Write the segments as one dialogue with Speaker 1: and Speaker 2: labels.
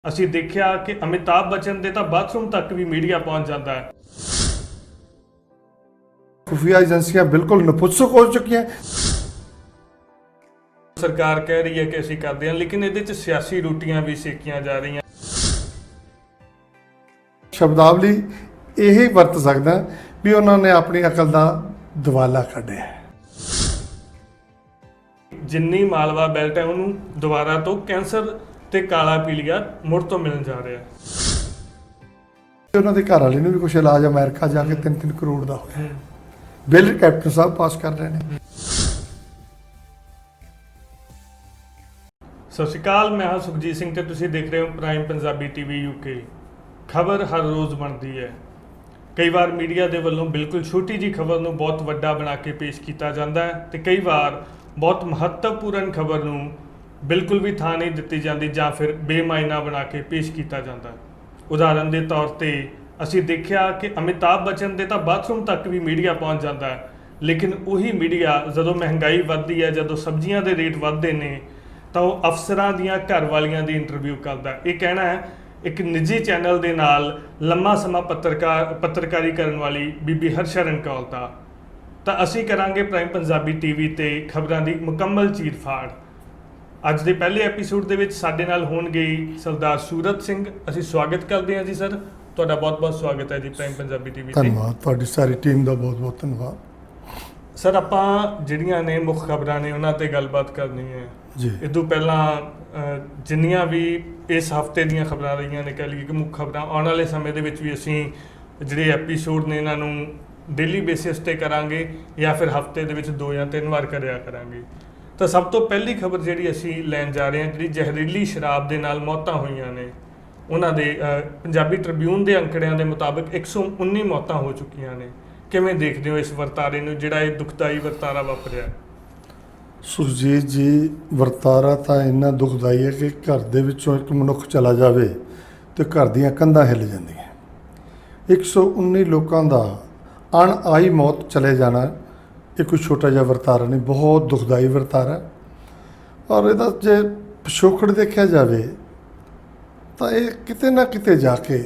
Speaker 1: ਅਸੀਂ ਦੇਖਿਆ ਕਿ ਅਮਿਤਾਭ ਬੱਚਨ ਦੇ ਤਾਂ ਬਾਥਰੂਮ ਤੱਕ ਵੀ ਮੀਡੀਆ ਪਹੁੰਚ ਜਾਂਦਾ ਹੈ।
Speaker 2: खुफिया एजेंसियां बिल्कुल नपुंसक हो चुकी हैं।
Speaker 1: ਸਰਕਾਰ ਕਹਿ ਰਹੀ ਹੈ ਕਿ ਅਸੀਂ ਕਰਦੇ ਹਾਂ, ਲੇਕਿन ਇਹਦੇ 'ਚ ਸਿਆਸੀ ਰੋਟੀਆਂ ਵੀ ਸੇਕੀਆਂ ਜਾ ਰਹੀਆਂ।
Speaker 2: शब्दावली यही वरत सकदा भी उन्होंने अपनी अकल का दवाला कढ़िया है।
Speaker 1: ਜਿੰਨੀ ਮਾਲਵਾ ਬੈਲਟ ਹੈ ਉਹਨੂੰ ਦੁਬਾਰਾ ਤੋਂ ਕੈਂਸਰ ਤੇ ਕਾਲਾ ਪੀਲੀਆ ਮੁੜ ਤੋਂ ਮਿਲਣ ਜਾ ਰਿਹਾ।
Speaker 2: उन्होंने घर वाले भी कुछ इलाज अमेरिका जाके 3-3 करोड़ का होया बिल कैप्टन साहब पास कर रहे हैं।
Speaker 1: ਸਤਿ ਸ਼੍ਰੀ ਅਕਾਲ, ਮੈਂ ਹਾਂ ਸੁਖਜੀਤ ਸਿੰਘ ਤੇ ਤੁਸੀਂ ਦੇਖ ਰਹੇ ਹੋ ਪ੍ਰਾਈਮ ਪੰਜਾਬੀ ਟੀਵੀ ਯੂਕੇ। ਖਬਰ ਹਰ ਰੋਜ਼ ਬਣਦੀ ਹੈ। ਕਈ ਵਾਰ ਮੀਡੀਆ ਦੇ ਵੱਲੋਂ ਬਿਲਕੁਲ ਛੋਟੀ ਜੀ ਖਬਰ ਨੂੰ ਬਹੁਤ ਵੱਡਾ ਬਣਾ ਕੇ ਪੇਸ਼ ਕੀਤਾ ਜਾਂਦਾ ਹੈ ਤੇ ਕਈ ਵਾਰ ਬਹੁਤ ਮਹੱਤਵਪੂਰਨ ਖਬਰ ਨੂੰ ਬਿਲਕੁਲ ਵੀ ਥਾਂ ਨਹੀਂ ਦਿੱਤੀ ਜਾਂਦੀ ਜਾਂ ਫਿਰ ਬੇਮਾਇਨਾ ਬਣਾ ਕੇ ਪੇਸ਼ ਕੀਤਾ ਜਾਂਦਾ ਹੈ। ਉਦਾਹਰਨ ਦੇ ਤੌਰ ਤੇ ਅਸੀਂ ਦੇਖਿਆ ਕਿ ਅਮਿਤਾਭ ਬੱਚਨ ਦੇ ਤਾਂ ਬਾਥਰੂਮ ਤੱਕ ਵੀ ਮੀਡੀਆ ਪਹੁੰਚ ਜਾਂਦਾ ਹੈ, ਲੇਕਿਨ ਉਹੀ ਮੀਡੀਆ ਜਦੋਂ ਮਹਿੰਗਾਈ ਵੱਧਦੀ ਹੈ, ਜਦੋਂ ਸਬਜ਼ੀਆਂ ਦੇ ਰੇਟ ਵੱਧਦੇ ਨੇ ਤਾਂ ਉਹ ਅਫਸਰਾਂ ਦੀਆਂ ਘਰ ਵਾਲੀਆਂ ਦੀ ਇੰਟਰਵਿਊ ਕਰਦਾ। ਇਹ ਕਹਿਣਾ ਹੈ ਇੱਕ ਨਿੱਜੀ ਚੈਨਲ ਦੇ ਨਾਲ ਲੰਮਾ ਸਮਾਂ ਪੱਤਰਕਾਰੀ ਕਰਨ ਵਾਲੀ ਬੀਬੀ ਹਰਸ਼ਰਨ ਕੌਰ ਦਾ। ਤਾਂ ਅਸੀਂ ਕਰਾਂਗੇ ਪ੍ਰਾਈਮ ਪੰਜਾਬੀ ਟੀਵੀ ਤੇ ਖਬਰਾਂ ਦੀ ਮੁਕੰਮਲ ਚੀਰ-ਫਾੜ। ਅੱਜ ਦੇ ਪਹਿਲੇ ਐਪੀਸੋਡ ਦੇ ਵਿੱਚ ਸਾਡੇ ਨਾਲ ਹੋਣਗੇ ਸਰਦਾਰ ਸੂਰਤ ਸਿੰਘ। ਅਸੀਂ ਸਵਾਗਤ ਕਰਦੇ ਹਾਂ ਜੀ ਸਰ, ਤੁਹਾਡਾ ਬਹੁਤ-ਬਹੁਤ ਸਵਾਗਤ ਹੈ ਜੀ ਪ੍ਰਾਈਮ ਪੰਜਾਬੀ ਟੀਵੀ ਤੇ।
Speaker 2: ਧੰਨਵਾਦ, ਤੁਹਾਡੀ ਸਾਰੀ ਟੀਮ ਦਾ ਬਹੁਤ-ਬਹੁਤ ਧੰਨਵਾਦ
Speaker 1: ਸਰ। ਆਪਾਂ ਜਿਹੜੀਆਂ ਨੇ ਮੁੱਖ ਖਬਰਾਂ ਨੇ ਉਹਨਾਂ ਤੇ ਗੱਲਬਾਤ ਕਰਨੀ ਹੈ
Speaker 2: ਜੀ।
Speaker 1: ਇਹ ਤੋਂ ਪਹਿਲਾਂ ਜਿੰਨੀਆਂ ਵੀ ਇਸ ਹਫਤੇ ਦੀਆਂ ਖਬਰਾਂ ਰਹੀਆਂ ਨੇ, ਕਹਿ ਲਈਏ ਕਿ ਮੁੱਖ ਖਬਰਾਂ, ਆਉਣ ਵਾਲੇ ਸਮੇਂ ਦੇ ਵਿੱਚ ਵੀ ਅਸੀਂ ਜਿਹੜੇ ਐਪੀਸੋਡ ਨੇ ਇਹਨਾਂ ਨੂੰ ਡੇਲੀ ਬੇਸਿਸ ਤੇ ਕਰਾਂਗੇ ਜਾਂ ਫਿਰ ਹਫਤੇ ਦੇ ਵਿੱਚ 2 ਜਾਂ 3 ਵਾਰ ਕਰਿਆ ਕਰਾਂਗੇ। ਤਾਂ ਸਭ ਤੋਂ ਪਹਿਲੀ ਖਬਰ ਜਿਹੜੀ ਅਸੀਂ ਲੈਣ ਜਾ ਰਹੇ ਹਾਂ, ਜਿਹੜੀ ਜ਼ਹਿਰੀਲੀ ਸ਼ਰਾਬ ਦੇ ਨਾਲ ਮੌਤਾਂ ਹੋਈਆਂ ਨੇ, ਉਹਨਾਂ ਦੇ ਪੰਜਾਬੀ ਟ੍ਰਿਬਿਊਨ ਦੇ ਅੰਕੜਿਆਂ ਦੇ ਮੁਤਾਬਕ 119 ਮੌਤਾਂ ਹੋ ਚੁੱਕੀਆਂ ਨੇ। ਕਿਵੇਂ ਦੇਖਦੇ ਹੋ ਇਸ ਵਰਤਾਰੇ ਨੂੰ, ਜਿਹੜਾ ਇਹ ਦੁਖਦਾਈ ਵਰਤਾਰਾ ਵਾਪਰਿਆ?
Speaker 2: ਸੁਖਜੀਤ ਜੀ, ਵਰਤਾਰਾ ਤਾਂ ਇੰਨਾ ਦੁਖਦਾਈ ਹੈ ਕਿ ਘਰ ਦੇ ਵਿੱਚੋਂ ਇੱਕ ਮਨੁੱਖ ਚਲਾ ਜਾਵੇ ਤੇ ਘਰ ਦੀਆਂ ਕੰਧਾਂ ਹਿੱਲ ਜਾਂਦੀਆਂ। 119 ਲੋਕਾਂ ਦਾ ਅਣਆਈ ਮੌਤ ਚਲੇ ਜਾਣਾ ਇਹ ਕੋਈ ਛੋਟਾ ਜਿਹਾ ਵਰਤਾਰਾ ਨਹੀਂ, ਬਹੁਤ ਦੁਖਦਾਈ ਵਰਤਾਰਾ। ਔਰ ਇਹਦਾ ਜੇ ਪਿਛੋਕੜ ਦੇਖਿਆ ਜਾਵੇ ਤਾਂ ਇਹ ਕਿਤੇ ਨਾ ਕਿਤੇ ਜਾ ਕੇ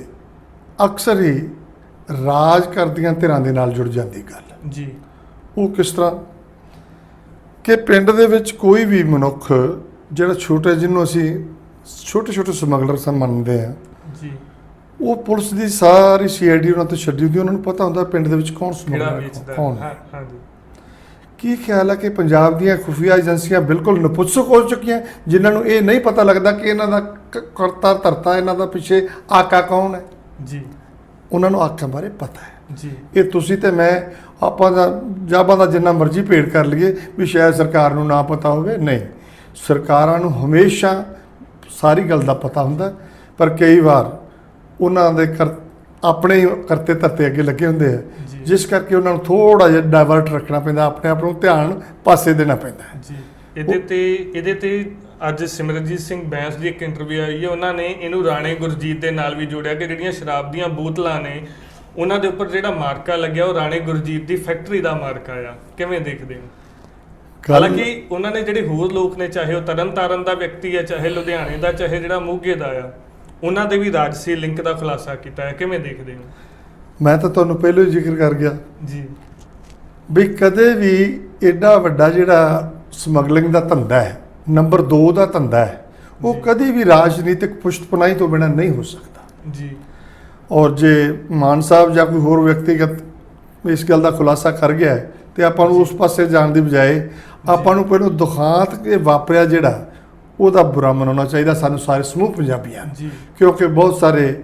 Speaker 2: ਅਕਸਰ ਹੀ ਰਾਜ ਕਰਦੀਆਂ ਧਿਰਾਂ ਦੇ ਨਾਲ ਜੁੜ ਜਾਂਦੀ ਗੱਲ
Speaker 1: ਜੀ।
Speaker 2: ਉਹ ਕਿਸ ਤਰ੍ਹਾਂ ਕਿ ਪਿੰਡ ਦੇ ਵਿੱਚ ਕੋਈ ਵੀ ਮਨੁੱਖ ਜਿਹੜਾ ਛੋਟੇ, ਜਿਹਨੂੰ ਅਸੀਂ ਛੋਟੇ ਸਮਗਲਰ ਮੰਨਦੇ ਹਾਂ ਜੀ, ਉਹ ਪੁਲਿਸ ਦੀ ਸਾਰੀ CID ਉਹਨਾਂ ਤੋਂ ਛੱਡੀ ਹੁੰਦੀ। ਉਹਨਾਂ ਨੂੰ ਪਤਾ ਹੁੰਦਾ ਪਿੰਡ ਦੇ ਵਿੱਚ ਕੌਣ ਸਮਗਲਰ ਕੌਣ ਹੈ। ਕੀ ਖਿਆਲ ਹੈ ਕਿ ਪੰਜਾਬ ਦੀਆਂ ਖੁਫੀਆ ਏਜੰਸੀਆਂ ਬਿਲਕੁਲ ਨਪੁੰਸਕ ਹੋ ਚੁੱਕੀਆਂ, ਜਿਨ੍ਹਾਂ ਨੂੰ ਇਹ ਨਹੀਂ ਪਤਾ ਲੱਗਦਾ ਕਿ ਇਹਨਾਂ ਦਾ ਕਰਤਾ ਧਰਤਾ, ਇਹਨਾਂ ਦਾ ਪਿੱਛੇ ਆਕਾ ਕੌਣ ਹੈ ਜੀ। ਉਹਨਾਂ ਨੂੰ ਆਕਾਂ ਬਾਰੇ ਪਤਾ ਹੈ ਜੀ। ਇਹ ਤੁਸੀਂ ਤੇ ਮੈਂ ਆਪਾਂ ਦਾ ਜਾਬਾਂ ਦਾ ਜਿੰਨਾ ਮਰਜ਼ੀ ਭੇੜ ਕਰ ਲਈਏ ਵੀ ਸ਼ਾਇਦ ਸਰਕਾਰ ਨੂੰ ਨਾ ਪਤਾ ਹੋਵੇ, ਨਹੀਂ, ਸਰਕਾਰਾਂ ਨੂੰ ਹਮੇਸ਼ਾ ਸਾਰੀ ਗੱਲ ਦਾ ਪਤਾ ਹੁੰਦਾ, ਪਰ ਕਈ ਵਾਰ ਉਹਨਾਂ ਦੇ ਆਪਣੇ ਹੀ ਕਰਤੇ ਧਰਤੇ ਅੱਗੇ ਲੱਗੇ ਹੁੰਦੇ ਆ, ਜਿਸ ਕਰਕੇ ਉਹਨਾਂ ਨੂੰ ਥੋੜਾ ਜਿਹਾ ਡਾਇਵਰਟ ਰੱਖਣਾ ਪੈਂਦਾ, ਆਪਣੇ ਆਪ ਨੂੰ ਧਿਆਨ ਪਾਸੇ ਦੇਣਾ ਪੈਂਦਾ ਜੀ।
Speaker 1: ਇਹਦੇ ਤੇ ਅੱਜ ਸਿਮਰਨਜੀਤ ਸਿੰਘ ਬੈਂਸ ਦੀ ਇੱਕ ਇੰਟਰਵਿਊ ਆਈ ਹੈ, ਉਹਨਾਂ ਨੇ ਇਹਨੂੰ ਰਾਣੇ ਗੁਰਜੀਤ ਦੇ ਨਾਲ ਵੀ ਜੋੜਿਆ ਕਿ ਜਿਹੜੀਆਂ ਸ਼ਰਾਬ ਦੀਆਂ ਬੋਤਲਾਂ ਨੇ ਉਹਨਾਂ ਦੇ ਉੱਪਰ ਜਿਹੜਾ ਮਾਰਕਾ ਲੱਗਿਆ ਉਹ ਰਾਣੇ ਗੁਰਜੀਤ ਦੀ ਫੈਕਟਰੀ ਦਾ ਮਾਰਕਾ ਆ। ਕਿਵੇਂ ਦੇਖਦੇ ਹੋ? ਹਾਲਾਂਕਿ ਉਹਨਾਂ ਨੇ ਜਿਹੜੇ ਹੋਰ ਲੋਕ ਨੇ, ਚਾਹੇ ਉਹ ਤਰਨਤਾਰਨ ਦਾ ਵਿਅਕਤੀ ਹੈ, ਚਾਹੇ ਲੁਧਿਆਣੇ ਦਾ, ਚਾਹੇ ਜਿਹੜਾ ਮੋਗੇ ਦਾ ਆ, ਉਹਨਾਂ ਦੇ ਵੀ ਰਾਜਸੀ ਲਿੰਕ ਦਾ ਖੁਲਾਸਾ ਕੀਤਾ ਹੈ। ਕਿਵੇਂ ਦੇਖਦੇ ਹੋ? ਮੈਂ
Speaker 2: ਤਾਂ ਤੁਹਾਨੂੰ ਪਹਿਲਾਂ ਹੀ ਜ਼ਿਕਰ ਕਰ ਗਿਆ
Speaker 1: ਜੀ
Speaker 2: ਵੀ ਕਦੇ ਵੀ ਐਡਾ ਵੱਡਾ ਜਿਹੜਾ ਸਮਗਲਿੰਗ ਦਾ ਧੰਦਾ ਹੈ, ਨੰਬਰ 2 ਦਾ ਧੰਦਾ ਹੈ, ਉਹ ਕਦੇ ਵੀ ਰਾਜਨੀਤਿਕ ਪੁਸ਼ਤਪਨਾਹੀ ਤੋਂ ਬਿਨਾਂ ਨਹੀਂ ਹੋ ਸਕਦਾ ਜੀ। ਔਰ ਜੇ ਮਾਨ ਸਾਹਿਬ ਜਾਂ ਕੋਈ ਹੋਰ ਵਿਅਕਤੀਗਤ ਇਸ ਗੱਲ ਦਾ ਖੁਲਾਸਾ ਕਰ ਗਿਆ ਤੇ ਆਪਾਂ ਨੂੰ ਉਸ ਪਾਸੇ ਜਾਣ ਦੀ ਬਜਾਏ ਆਪਾਂ ਨੂੰ ਪਹਿਲਾਂ ਦੁਖਾਂਤ ਕੇ ਵਾਪਰਿਆ ਜਿਹੜਾ ਉਹਦਾ ਬੁਰਾ ਮਨਾਉਣਾ ਚਾਹੀਦਾ ਸਾਨੂੰ ਸਾਰੇ ਸਮੂਹ ਪੰਜਾਬੀਆਂ ਜੀ। ਕਿਉਂਕਿ ਬਹੁਤ ਸਾਰੇ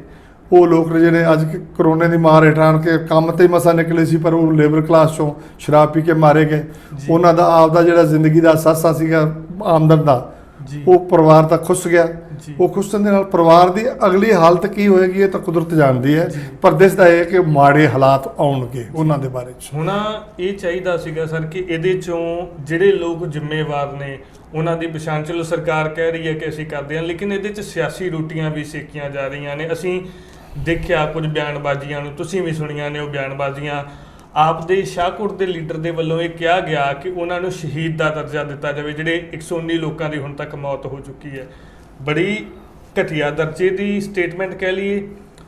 Speaker 2: ਉਹ ਲੋਕ ਨੇ ਜਿਹੜੇ ਅੱਜ ਕਰੋਨੇ ਦੀ ਮਾਰ ਹੇਠ ਆਣ ਕੇ ਕੰਮ ਤੇ ਮਸਾ ਨਿਕਲੇ ਸੀ, ਪਰ ਉਹ ਲੇਬਰ ਕਲਾਸ ਚੋਂ ਸ਼ਰਾਬ ਪੀ ਕੇ ਮਾਰੇ ਗਏ। ਉਹਨਾਂ ਦਾ ਆਪਦਾ ਜਿਹੜਾ ਜ਼ਿੰਦਗੀ ਦਾ ਅਸਾਸਾ ਸੀਗਾ ਆਮਦਨ ਦਾ, ਉਹ ਪਰਿਵਾਰ ਦਾ ਖੁੱਸ ਗਿਆ। ਉਹ ਖੁੱਸਣ ਦੇ ਨਾਲ ਪਰਿਵਾਰ ਦੀ ਅਗਲੀ ਹਾਲਤ ਕੀ ਹੋਏਗੀ ਇਹ ਤਾਂ ਕੁਦਰਤ ਜਾਣਦੀ ਹੈ, ਪਰ ਦਿਸਦਾ ਹੈ ਕਿ ਮਾੜੇ ਹਾਲਾਤ ਆਉਣਗੇ ਉਹਨਾਂ ਦੇ ਬਾਰੇ ਚ।
Speaker 1: ਹੁਣ ਇਹ ਚਾਹੀਦਾ ਸੀਗਾ ਸਰ ਕਿ ਇਹਦੇ ਚੋਂ ਜਿਹੜੇ ਲੋਕ ਜ਼ਿੰਮੇਵਾਰ ਨੇ ਉਹਨਾਂ ਦੀ ਪਛਾਣ, ਚਲੋ ਸਰਕਾਰ ਕਹਿ ਰਹੀ ਹੈ ਕਿ ਅਸੀਂ ਕਰਦੇ ਹਾਂ, ਲੇਕਿਨ ਇਹਦੇ 'ਚ ਸਿਆਸੀ ਰੋਟੀਆਂ ਵੀ ਸੇਕੀਆਂ ਜਾ ਰਹੀਆਂ ਨੇ। ਅਸੀਂ ਦੇਖਿਆ ਕੁਝ ਬਿਆਨਬਾਜ਼ੀਆਂ ਨੂੰ, ਤੁਸੀਂ ਵੀ ਸੁਣੀਆਂ ਨੇ ਉਹ ਬਿਆਨਬਾਜ਼ੀਆਂ। ਆਪ ਦੇ ਸ਼ਾਹਕੋਟ ਦੇ ਲੀਡਰ ਦੇ ਵੱਲੋਂ ਇਹ ਕਿਹਾ ਗਿਆ ਕਿ ਉਹਨਾਂ ਨੂੰ ਸ਼ਹੀਦ ਦਾ ਦਰਜਾ ਦਿੱਤਾ ਜਾਵੇ, ਜਿਹੜੇ 119 ਲੋਕਾਂ ਦੀ ਹੁਣ ਤੱਕ ਮੌਤ ਹੋ ਚੁੱਕੀ ਹੈ। ਬੜੀ ਘਟੀਆ ਦਰਜੇ ਦੀ ਸਟੇਟਮੈਂਟ ਕਹਿ ਲਈਏ,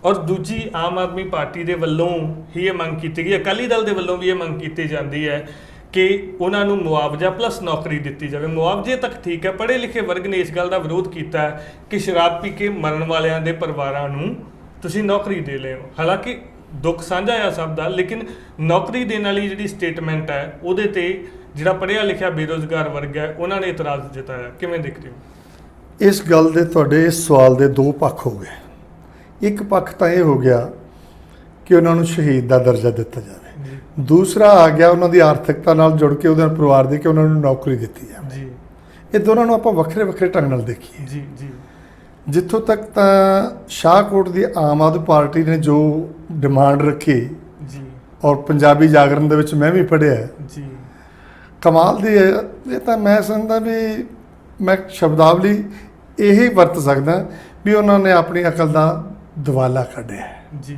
Speaker 1: ਔਰ ਦੂਜੀ ਆਮ ਆਦਮੀ ਪਾਰਟੀ ਦੇ ਵੱਲੋਂ ਹੀ ਇਹ ਮੰਗ ਕੀਤੀ ਗਈ, ਅਕਾਲੀ ਦਲ ਦੇ ਵੱਲੋਂ ਵੀ ਇਹ ਮੰਗ ਕੀਤੀ ਜਾਂਦੀ ਹੈ ਕਿ ਉਹਨਾਂ ਨੂੰ ਮੁਆਵਜ਼ਾ ਪਲੱਸ ਨੌਕਰੀ ਦਿੱਤੀ ਜਾਵੇ। ਮੁਆਵਜ਼ੇ ਤੱਕ ਠੀਕ ਹੈ, ਪੜ੍ਹੇ ਲਿਖੇ ਵਰਗ ਨੇ ਇਸ ਗੱਲ ਦਾ ਵਿਰੋਧ ਕੀਤਾ ਹੈ ਕਿ ਸ਼ਰਾਬ ਪੀ ਕੇ ਮਰਨ ਵਾਲਿਆਂ ਦੇ ਪਰਿਵਾਰਾਂ ਨੂੰ ਤੁਸੀਂ ਨੌਕਰੀ ਦੇ ਲਿਓ। ਹਾਲਾਂਕਿ ਦੁੱਖ ਸਾਂਝਾ ਆ ਸਭ ਦਾ, ਲੇਕਿਨ ਨੌਕਰੀ ਦੇਣ ਵਾਲੀ ਜਿਹੜੀ ਸਟੇਟਮੈਂਟ ਹੈ ਉਹਦੇ ਤੇ ਜਿਹੜਾ ਪੜ੍ਹਿਆ ਲਿਖਿਆ ਬੇਰੁਜ਼ਗਾਰ ਵਰਗ ਹੈ ਉਹਨਾਂ ਨੇ ਇਤਰਾਜ਼ ਜਤਾਇਆ। ਕਿਵੇਂ ਦੇਖ ਰਹੇ ਹੋ?
Speaker 2: ਇਸ ਗੱਲ ਦੇ ਤੁਹਾਡੇ ਇਸ ਸਵਾਲ ਦੇ ਦੋ ਪੱਖ ਹੋ ਗਏ। ਇੱਕ ਪੱਖ ਤਾਂ ਇਹ ਹੋ ਗਿਆ ਕਿ ਉਹਨਾਂ ਨੂੰ ਸ਼ਹੀਦ ਦਾ ਦਰਜਾ ਦਿੱਤਾ ਜਾਵੇ, ਦੂਸਰਾ ਆ ਗਿਆ ਉਹਨਾਂ ਦੀ ਆਰਥਿਕਤਾ ਨਾਲ ਜੁੜ ਕੇ ਉਹਦੇ ਪਰਿਵਾਰ ਦੇ ਕਿ ਉਹਨਾਂ ਨੂੰ ਨੌਕਰੀ ਦਿੱਤੀ ਜਾਵੇ।
Speaker 1: ਜੀ,
Speaker 2: ਇਹ ਦੋਨਾਂ ਨੂੰ ਆਪਾਂ ਵੱਖਰੇ ਵੱਖਰੇ ਢੰਗ ਨਾਲ ਦੇਖੀਏ।
Speaker 1: ਜੀ ਜੀ
Speaker 2: ਜਿੱਥੋਂ ਤੱਕ ਤਾਂ ਸ਼ਾਹਕੋਟ ਦੀ ਆਮ ਆਦਮੀ ਪਾਰਟੀ ਨੇ ਜੋ ਡਿਮਾਂਡ ਰੱਖੀ,
Speaker 1: ਜੀ
Speaker 2: ਔਰ ਪੰਜਾਬੀ ਜਾਗਰਣ ਦੇ ਵਿੱਚ ਮੈਂ ਵੀ ਪੜ੍ਹਿਆ,
Speaker 1: ਜੀ
Speaker 2: ਕਮਾਲ ਦੀ ਹੈ। ਇਹ ਤਾਂ ਮੈਂ ਸਮਝਦਾ ਵੀ ਮੈਂ ਸ਼ਬਦਾਵਲੀ ਇਹੀ ਵਰਤ ਸਕਦਾ ਵੀ ਉਹਨਾਂ ਨੇ ਆਪਣੀ ਅਕਲ ਦਾ ਦਿਵਾਲਾ ਕੱਢਿਆ।
Speaker 1: ਜੀ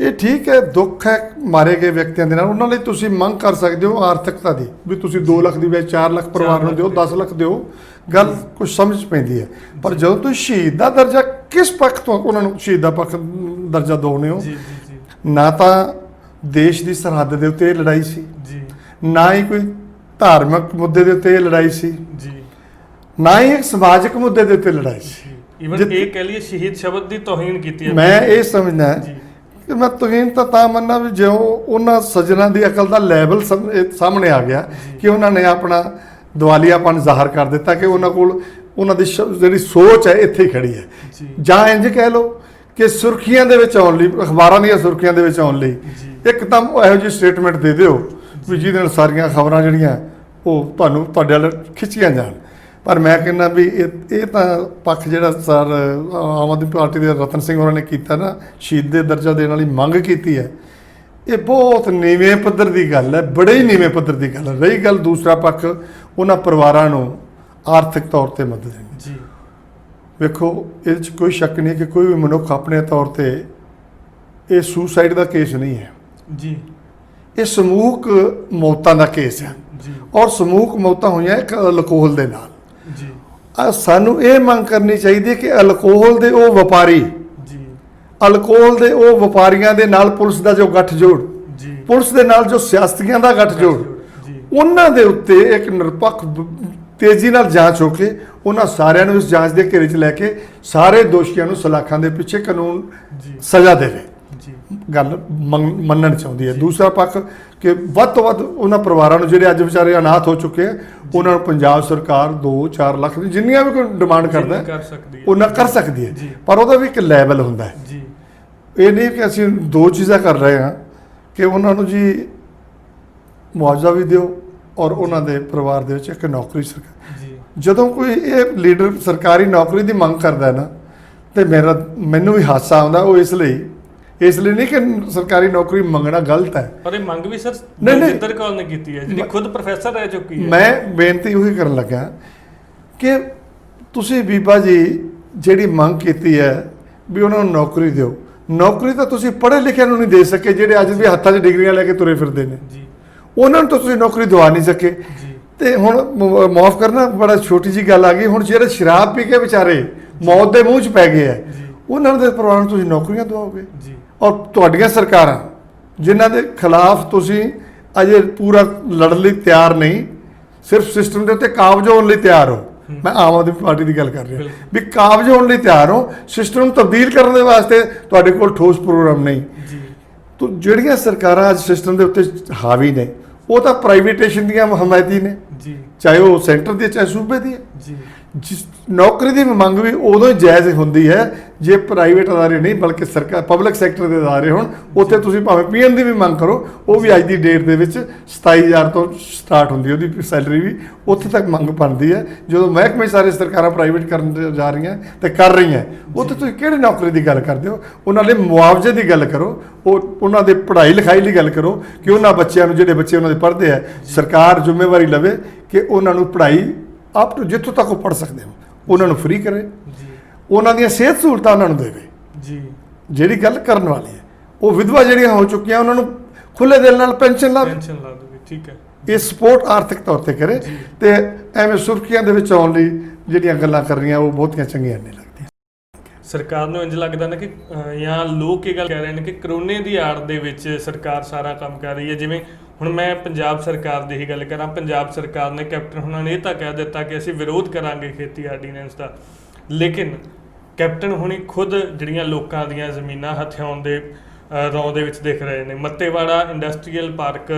Speaker 2: ਇਹ ਠੀਕ ਹੈ, ਦੁੱਖ ਹੈ ਮਾਰੇ ਗਏ ਵਿਅਕਤੀਆਂ ਦੇ ਨਾਲ, ਉਹਨਾਂ ਲਈ ਤੁਸੀਂ ਮੰਗ ਕਰ ਸਕਦੇ ਹੋ ਆਰਥਿਕਤਾ ਦੀ ਵੀ ਤੁਸੀਂ 2 ਲੱਖ ਦੀ ਬਜਾਏ 4 ਲੱਖ ਪਰਿਵਾਰ ਨੂੰ ਦਿਓ, 10 ਲੱਖ ਦਿਓ, ਗੱਲ ਕੁਝ ਸਮਝ ਪੈਂਦੀ ਹੈ। ਪਰ ਜਦੋਂ ਤੁਸੀਂ ਸ਼ਹੀਦ ਦਾ ਦਰਜਾ ਕਿਸ ਪੱਖ ਤੋਂ ਉਹਨਾਂ ਨੂੰ ਸ਼ਹੀਦ ਦਾ ਪੱਖ ਦਰਜਾ ਦੋਨੇ ਹੋ,
Speaker 1: ਜੀ ਜੀ
Speaker 2: ਨਾ ਤਾਂ ਦੇਸ਼ ਦੀ ਸਰਹੱਦ ਦੇ ਉੱਤੇ ਇਹ ਲੜਾਈ ਸੀ,
Speaker 1: ਜੀ
Speaker 2: ਨਾ ਹੀ ਕੋਈ ਧਾਰਮਿਕ ਮੁੱਦੇ ਦੇ ਉੱਤੇ ਇਹ ਲੜਾਈ ਸੀ,
Speaker 1: ਜੀ
Speaker 2: ਨਾ ਹੀ ਇੱਕ ਸਮਾਜਿਕ ਮੁੱਦੇ ਦੇ ਉੱਤੇ ਲੜਾਈ ਸੀ।
Speaker 1: ਇਵਨ ਇਹ ਕਹਿ ਲਈਏ ਸ਼ਹੀਦ ਸ਼ਬਦ ਦੀ ਤੋਹੀਨ ਕੀਤੀ ਹੈ।
Speaker 2: ਮੈਂ ਇਹ ਸਮਝਦਾ
Speaker 1: ਜੀ
Speaker 2: ਕਿ ਮੈਂ ਤੋਹੀਨ ਤਾਂ ਮੰਨਣਾ ਵੀ ਜਿਉਂ ਉਹਨਾਂ ਸੱਜਣਾ ਦੀ ਅਕਲ ਦਾ ਲੈਵਲ ਸਾਹਮਣੇ ਆ ਗਿਆ ਕਿ ਉਹਨਾਂ ਨੇ ਆਪਣਾ ਦਿਵਾਲੀਆਪਨ ਜ਼ਾਹਰ ਕਰ ਦਿੱਤਾ ਕਿ ਉਹਨਾਂ ਕੋਲ ਉਹਨਾਂ ਦੀ ਜਿਹੜੀ ਸੋਚ ਹੈ ਇੱਥੇ ਹੀ ਖੜੀ ਹੈ।
Speaker 1: ਜੀ
Speaker 2: ਜਾਂ ਇੰਜ ਕਹਿ ਲਓ ਕਿ ਸੁਰਖੀਆਂ ਦੇ ਵਿੱਚ ਆਉਣ ਲਈ, ਅਖਬਾਰਾਂ ਦੀਆਂ ਸੁਰਖੀਆਂ ਦੇ ਵਿੱਚ ਆਉਣ ਲਈ ਇੱਕਦਮ ਇਹੋ ਜਿਹੀ ਸਟੇਟਮੈਂਟ ਦੇ ਦਿਓ ਵੀ ਜਿਹਦੇ ਨਾਲ ਸਾਰੀਆਂ ਖਬਰਾਂ ਜਿਹੜੀਆਂ ਉਹ ਤੁਹਾਨੂੰ ਤੁਹਾਡੇ ਵੱਲ ਖਿੱਚੀਆਂ ਜਾਣ। ਪਰ ਮੈਂ ਕਹਿੰਦਾ ਵੀ ਇਹ ਤਾਂ ਪੱਖ ਜਿਹੜਾ ਸਰ ਆਮ ਆਦਮੀ ਪਾਰਟੀ ਦੇ ਰਤਨ ਸਿੰਘ ਹੋਰਾਂ ਨੇ ਕੀਤਾ ਨਾ, ਸ਼ਹੀਦ ਦੇ ਦਰਜਾ ਦੇਣ ਵਾਲੀ ਮੰਗ ਕੀਤੀ ਹੈ, ਇਹ ਬਹੁਤ ਨੀਵੇਂ ਪੱਧਰ ਦੀ ਗੱਲ ਹੈ, ਬੜੇ ਹੀ ਨੀਵੇਂ ਪੱਧਰ ਦੀ ਗੱਲ ਹੈ। ਰਹੀ ਗੱਲ ਦੂਸਰਾ ਪੱਖ ਉਹਨਾਂ ਪਰਿਵਾਰਾਂ ਨੂੰ ਆਰਥਿਕ ਤੌਰ ਤੇ ਮਦਦ ਦੇਣੀ,
Speaker 1: ਜੀ
Speaker 2: ਵੇਖੋ ਇਹਦੇ 'ਚ ਕੋਈ ਸ਼ੱਕ ਨਹੀਂ ਕਿ ਕੋਈ ਵੀ ਮਨੁੱਖ ਆਪਣੇ ਤੌਰ ਤੇ ਇਹ ਸੁਸਾਈਡ ਦਾ ਕੇਸ ਨਹੀਂ ਹੈ
Speaker 1: ਜੀ,
Speaker 2: ਇਹ ਸਮੂਹਕ ਮੌਤਾਂ ਦਾ ਕੇਸ ਹੈ।
Speaker 1: ਜੀ
Speaker 2: ਔਰ ਸਮੂਹਕ ਮੌਤਾਂ ਹੋਈਆਂ ਇੱਕ ਅਲਕੋਹਲ ਦੇ ਨਾਲ।
Speaker 1: ਜੀ
Speaker 2: ਸਾਨੂੰ ਇਹ ਮੰਗ ਕਰਨੀ ਚਾਹੀਦੀ ਹੈ ਕਿ ਅਲਕੋਹਲ ਦੇ ਉਹ ਵਪਾਰੀ,
Speaker 1: ਜੀ
Speaker 2: ਅਲਕੋਹਲ ਦੇ ਉਹ ਵਪਾਰੀਆਂ ਦੇ ਨਾਲ ਪੁਲਿਸ ਦਾ ਜੋ ਗੱਠਜੋੜ,
Speaker 1: ਜੀ
Speaker 2: ਪੁਲਿਸ ਦੇ ਨਾਲ ਜੋ ਸਿਆਸਤੀਆਂ ਦਾ ਗੱਠਜੋੜ,
Speaker 1: ਜੀ
Speaker 2: ਉਹਨਾਂ ਦੇ ਉੱਤੇ ਇੱਕ ਨਿਰਪੱਖ ਤੇਜ਼ੀ ਨਾਲ ਜਾਂਚ ਹੋ ਕੇ ਉਹਨਾਂ ਸਾਰਿਆਂ ਨੂੰ ਇਸ ਜਾਂਚ ਦੇ ਘੇਰੇ 'ਚ ਲੈ ਕੇ ਸਾਰੇ ਦੋਸ਼ੀਆਂ ਨੂੰ ਸਲਾਖਾਂ ਦੇ ਪਿੱਛੇ ਕਾਨੂੰਨ
Speaker 1: ਜੀ
Speaker 2: ਸਜ਼ਾ ਦੇਵੇ।
Speaker 1: ਜੀ
Speaker 2: ਗੱਲ ਮੰਨਣ ਚਾਹੁੰਦੀ ਹੈ। ਦੂਸਰਾ ਪੱਖ ਕਿ ਵੱਧ ਤੋਂ ਵੱਧ ਉਹਨਾਂ ਪਰਿਵਾਰਾਂ ਨੂੰ ਜਿਹੜੇ ਅੱਜ ਵਿਚਾਰੇ ਅਨਾਥ ਹੋ ਚੁੱਕੇ ਆ, ਉਹਨਾਂ ਨੂੰ ਪੰਜਾਬ ਸਰਕਾਰ 2-4 ਲੱਖ ਦੀ ਜਿੰਨੀਆਂ ਵੀ ਕੋਈ ਡਿਮਾਂਡ ਕਰਦਾ
Speaker 1: ਕਰ ਸਕਦੀ ਹੈ,
Speaker 2: ਉਹਨਾਂ ਕਰ ਸਕਦੀ ਹੈ,
Speaker 1: ਜੀ।
Speaker 2: ਪਰ ਉਹਦਾ ਵੀ ਇੱਕ ਲੈਵਲ ਹੁੰਦਾ ਹੈ।
Speaker 1: ਜੀ
Speaker 2: ਇਹ ਨਹੀਂ ਕਿ ਅਸੀਂ 2 ਚੀਜ਼ਾਂ ਕਰ ਰਹੇ ਹਾਂ ਕਿ ਉਹਨਾਂ ਨੂੰ ਜੀ ਮੁਆਵਜ਼ਾ ਵੀ ਦਿਓ ਔਰ ਉਹਨਾਂ ਦੇ ਪਰਿਵਾਰ ਦੇ ਵਿੱਚ ਇੱਕ ਨੌਕਰੀ ਸਰਕਾਰ।
Speaker 1: ਜੀ
Speaker 2: ਜਦੋਂ ਕੋਈ ਇਹ ਲੀਡਰ ਸਰਕਾਰੀ ਨੌਕਰੀ ਦੀ ਮੰਗ ਕਰਦਾ ਹੈ ਨਾ, ਤੇ ਮੈਨੂੰ ਵੀ ਹਾਸਾ ਆਉਂਦਾ। ਉਹ ਇਸ ਲਈ ਨਹੀਂ ਕਿ ਸਰਕਾਰੀ ਨੌਕਰੀ ਮੰਗਣਾ ਗਲਤ ਹੈ,
Speaker 1: ਪਰ ਇਹ ਮੰਗ ਵੀ ਸਰ
Speaker 2: ਨਹੀਂ।
Speaker 1: ਜਿੱਦਰ ਕੌਰ ਨੇ ਕੀਤੀ ਹੈ, ਜਿਹੜੀ ਖੁਦ ਪ੍ਰੋਫੈਸਰ ਰਹਿ ਚੁੱਕੀ ਹੈ।
Speaker 2: ਮੈਂ ਬੇਨਤੀ ਉਹੀ ਕਰਨ ਲੱਗਾ ਕਿ ਤੁਸੀਂ ਬੀਬਾ ਜੀ ਜਿਹੜੀ ਮੰਗ ਕੀਤੀ ਹੈ ਵੀ ਉਹਨਾਂ ਨੂੰ ਨੌਕਰੀ ਦਿਓ, ਨੌਕਰੀ ਤਾਂ ਤੁਸੀਂ ਪੜ੍ਹੇ ਲਿਖਿਆਂ ਨੂੰ ਨਹੀਂ ਦੇ ਸਕੇ, ਜਿਹੜੇ ਅੱਜ ਵੀ ਹੱਥਾਂ 'ਚ ਡਿਗਰੀਆਂ ਲੈ ਕੇ ਤੁਰੇ ਫਿਰਦੇ ਨੇ,
Speaker 1: ਜੀ
Speaker 2: ਉਹਨਾਂ ਨੂੰ ਤਾਂ ਤੁਸੀਂ ਨੌਕਰੀ ਦਵਾ ਨਹੀਂ ਸਕੇ।
Speaker 1: ਜੀ
Speaker 2: ਤੇ ਹੁਣ ਮਾਫ ਕਰਨਾ, ਬੜਾ ਛੋਟੀ ਜੀ ਗੱਲ ਆ ਗਈ। ਹੁਣ ਜਿਹੜੇ ਸ਼ਰਾਬ ਪੀ ਕੇ ਵਿਚਾਰੇ ਮੌਤ ਦੇ ਮੂੰਹ 'ਚ ਪੈ ਗਏ ਆ, ਉਹਨਾਂ ਦੇ ਪਰਿਵਾਰਾਂ ਨੂੰ ਤੁਸੀਂ ਨੌਕਰੀਆਂ ਦਵਾਓਗੇ।
Speaker 1: ਜੀ
Speaker 2: ਔਰ ਤੁਹਾਡੀਆਂ ਸਰਕਾਰਾਂ ਜਿਨ੍ਹਾਂ ਦੇ ਖਿਲਾਫ ਤੁਸੀਂ ਅਜੇ ਪੂਰਾ ਲੜਨ ਲਈ ਤਿਆਰ ਨਹੀਂ, ਸਿਰਫ ਸਿਸਟਮ ਦੇ ਉੱਤੇ ਕਾਬਜ਼ ਹੋਣ ਲਈ ਤਿਆਰ ਹੋ। ਮੈਂ ਆਮ ਆਦਮੀ ਪਾਰਟੀ ਦੀ ਗੱਲ ਕਰ ਰਿਹਾ ਵੀ ਕਾਬਜ਼ ਹੋਣ ਲਈ ਤਿਆਰ ਹੋ, ਸਿਸਟਮ ਨੂੰ ਤਬਦੀਲ ਕਰਨ ਦੇ ਵਾਸਤੇ ਤੁਹਾਡੇ ਕੋਲ ਠੋਸ ਪ੍ਰੋਗਰਾਮ ਨਹੀਂ।
Speaker 1: ਜੀ
Speaker 2: ਤੋ ਜਿਹੜੀਆਂ ਸਰਕਾਰਾਂ ਅੱਜ ਸਿਸਟਮ ਦੇ ਉੱਤੇ ਹਾਵੀ ਨੇ, ਉਹ ਤਾਂ ਪ੍ਰਾਈਵੇਟੇਸ਼ਨ ਦੀਆਂ ਹਮਾਇਤੀ ਨੇ,
Speaker 1: ਜੀ
Speaker 2: ਚਾਹੇ ਉਹ ਸੈਂਟਰ ਦੀ ਚਾਹੇ ਸੂਬੇ ਦੀ ਹੈ।
Speaker 1: ਜੀ
Speaker 2: ਜਿਸ ਨੌਕਰੀ ਦੀ ਮੰਗ ਵੀ ਉਦੋਂ ਹੀ ਜਾਇਜ਼ ਹੁੰਦੀ ਹੈ ਜੇ ਪ੍ਰਾਈਵੇਟ ਅਦਾਰੇ ਨਹੀਂ ਬਲਕਿ ਸਰਕਾਰ ਪਬਲਿਕ ਸੈਕਟਰ ਦੇ ਅਦਾਰੇ ਹੋਣ। ਉੱਥੇ ਤੁਸੀਂ ਭਾਵੇਂ ਪੀਐਨ ਦੀ ਵੀ ਮੰਗ ਕਰੋ, ਉਹ ਵੀ ਅੱਜ ਦੀ ਡੇਟ ਦੇ ਵਿੱਚ 27,000 ਤੋਂ ਸਟਾਰਟ ਹੁੰਦੀ ਉਹਦੀ ਸੈਲਰੀ ਵੀ, ਉੱਥੇ ਤੱਕ ਮੰਗ ਬਣਦੀ ਹੈ। ਜਦੋਂ ਮਹਿਕਮੇ ਸਾਰੇ ਸਰਕਾਰਾਂ ਪ੍ਰਾਈਵੇਟ ਕਰਨ ਜਾ ਰਹੀਆਂ ਤੇ ਕਰ ਰਹੀਆਂ, ਉੱਥੇ ਤੁਸੀਂ ਕਿਹੜੀ ਨੌਕਰੀ ਦੀ ਗੱਲ ਕਰਦੇ ਹੋ? ਉਹਨਾਂ ਲਈ ਮੁਆਵਜ਼ੇ ਦੀ ਗੱਲ ਕਰੋ, ਉਹਨਾਂ ਦੇ ਪੜ੍ਹਾਈ ਲਿਖਾਈ ਲਈ ਗੱਲ ਕਰੋ ਕਿ ਉਹਨਾਂ ਬੱਚਿਆਂ ਨੂੰ, ਜਿਹੜੇ ਬੱਚੇ ਉਹਨਾਂ ਦੇ ਪੜ੍ਹਦੇ ਆ, ਸਰਕਾਰ ਜ਼ਿੰਮੇਵਾਰੀ ਲਵੇ ਕਿ ਉਹਨਾਂ ਨੂੰ ਪੜ੍ਹਾਈ ਆਪ ਤੋਂ ਜਿੱਥੋਂ ਤੱਕ ਉਹ ਪੜ੍ਹ ਸਕਦੇ ਹੋ ਉਹਨਾਂ ਨੂੰ ਫ੍ਰੀ ਕਰੇ,
Speaker 1: ਜੀ
Speaker 2: ਉਹਨਾਂ ਦੀਆਂ ਸਿਹਤ ਸਹੂਲਤਾਂ ਉਹਨਾਂ ਨੂੰ ਦੇਵੇ।
Speaker 1: ਜੀ
Speaker 2: ਜਿਹੜੀ ਗੱਲ ਕਰਨ ਵਾਲੀ ਹੈ, ਉਹ ਵਿਧਵਾ ਜਿਹੜੀਆਂ ਹੋ ਚੁੱਕੀਆਂ ਉਹਨਾਂ ਨੂੰ ਖੁੱਲੇ ਦਿਲ ਨਾਲ ਪੈਨਸ਼ਨ ਲਾਵੇ,
Speaker 1: ਟੈਨਸ਼ਨ ਲਾ ਦੋਗੇ, ਠੀਕ ਹੈ।
Speaker 2: ਇਹ ਸਪੋਰਟ ਆਰਥਿਕ ਤੌਰ ਤੇ ਕਰੇ ਤੇ ਐਵੇਂ ਸੁਰਖੀਆਂ ਦੇ ਵਿੱਚ ਆਉਣ ਲਈ ਜਿਹੜੀਆਂ ਗੱਲਾਂ ਕਰ ਰਹੀਆਂ ਉਹ ਬਹੁਤੀਆਂ ਚੰਗੀਆਂ ਨਹੀਂ ਲੱਗਦੀਆਂ।
Speaker 1: ਸਰਕਾਰ ਨੂੰ ਇੰਜ ਲੱਗਦਾ ਨਾ ਕਿ ਜਾਂ ਲੋਕ ਇਹ ਗੱਲ ਕਹਿ ਰਹੇ ਨੇ ਕਿ ਕਰੋਨੇ ਦੀ ਆੜ ਦੇ ਵਿੱਚ ਸਰਕਾਰ ਸਾਰਾ ਕੰਮ ਕਰ ਰਹੀ ਹੈ। ਜਿਵੇਂ ਹੁਣ ਮੈਂ ਪੰਜਾਬ ਸਰਕਾਰ ਦੀ ਹੀ ਗੱਲ ਕਰਾਂ, ਪੰਜਾਬ ਸਰਕਾਰ ਨੇ ਕੈਪਟਨ ਹੁਣਾਂ ਨੇ ਇਹ ਤਾਂ ਕਹਿ ਦਿੱਤਾ ਕਿ ਅਸੀਂ ਵਿਰੋਧ ਕਰਾਂਗੇ ਖੇਤੀ ਆਰਡੀਨੈਂਸ ਦਾ, ਲੇਕਿਨ ਕੈਪਟਨ ਹੁਣੀ ਖੁਦ ਜਿਹੜੀਆਂ ਲੋਕਾਂ ਦੀਆਂ ਜ਼ਮੀਨਾਂ ਹਥਿਆਉਣ ਦੇ ਰੌਂ ਦੇ ਵਿੱਚ ਦਿਖ ਰਹੇ ਨੇ। ਮੱਤੇਵਾੜਾ ਇੰਡਸਟਰੀਅਲ ਪਾਰਕ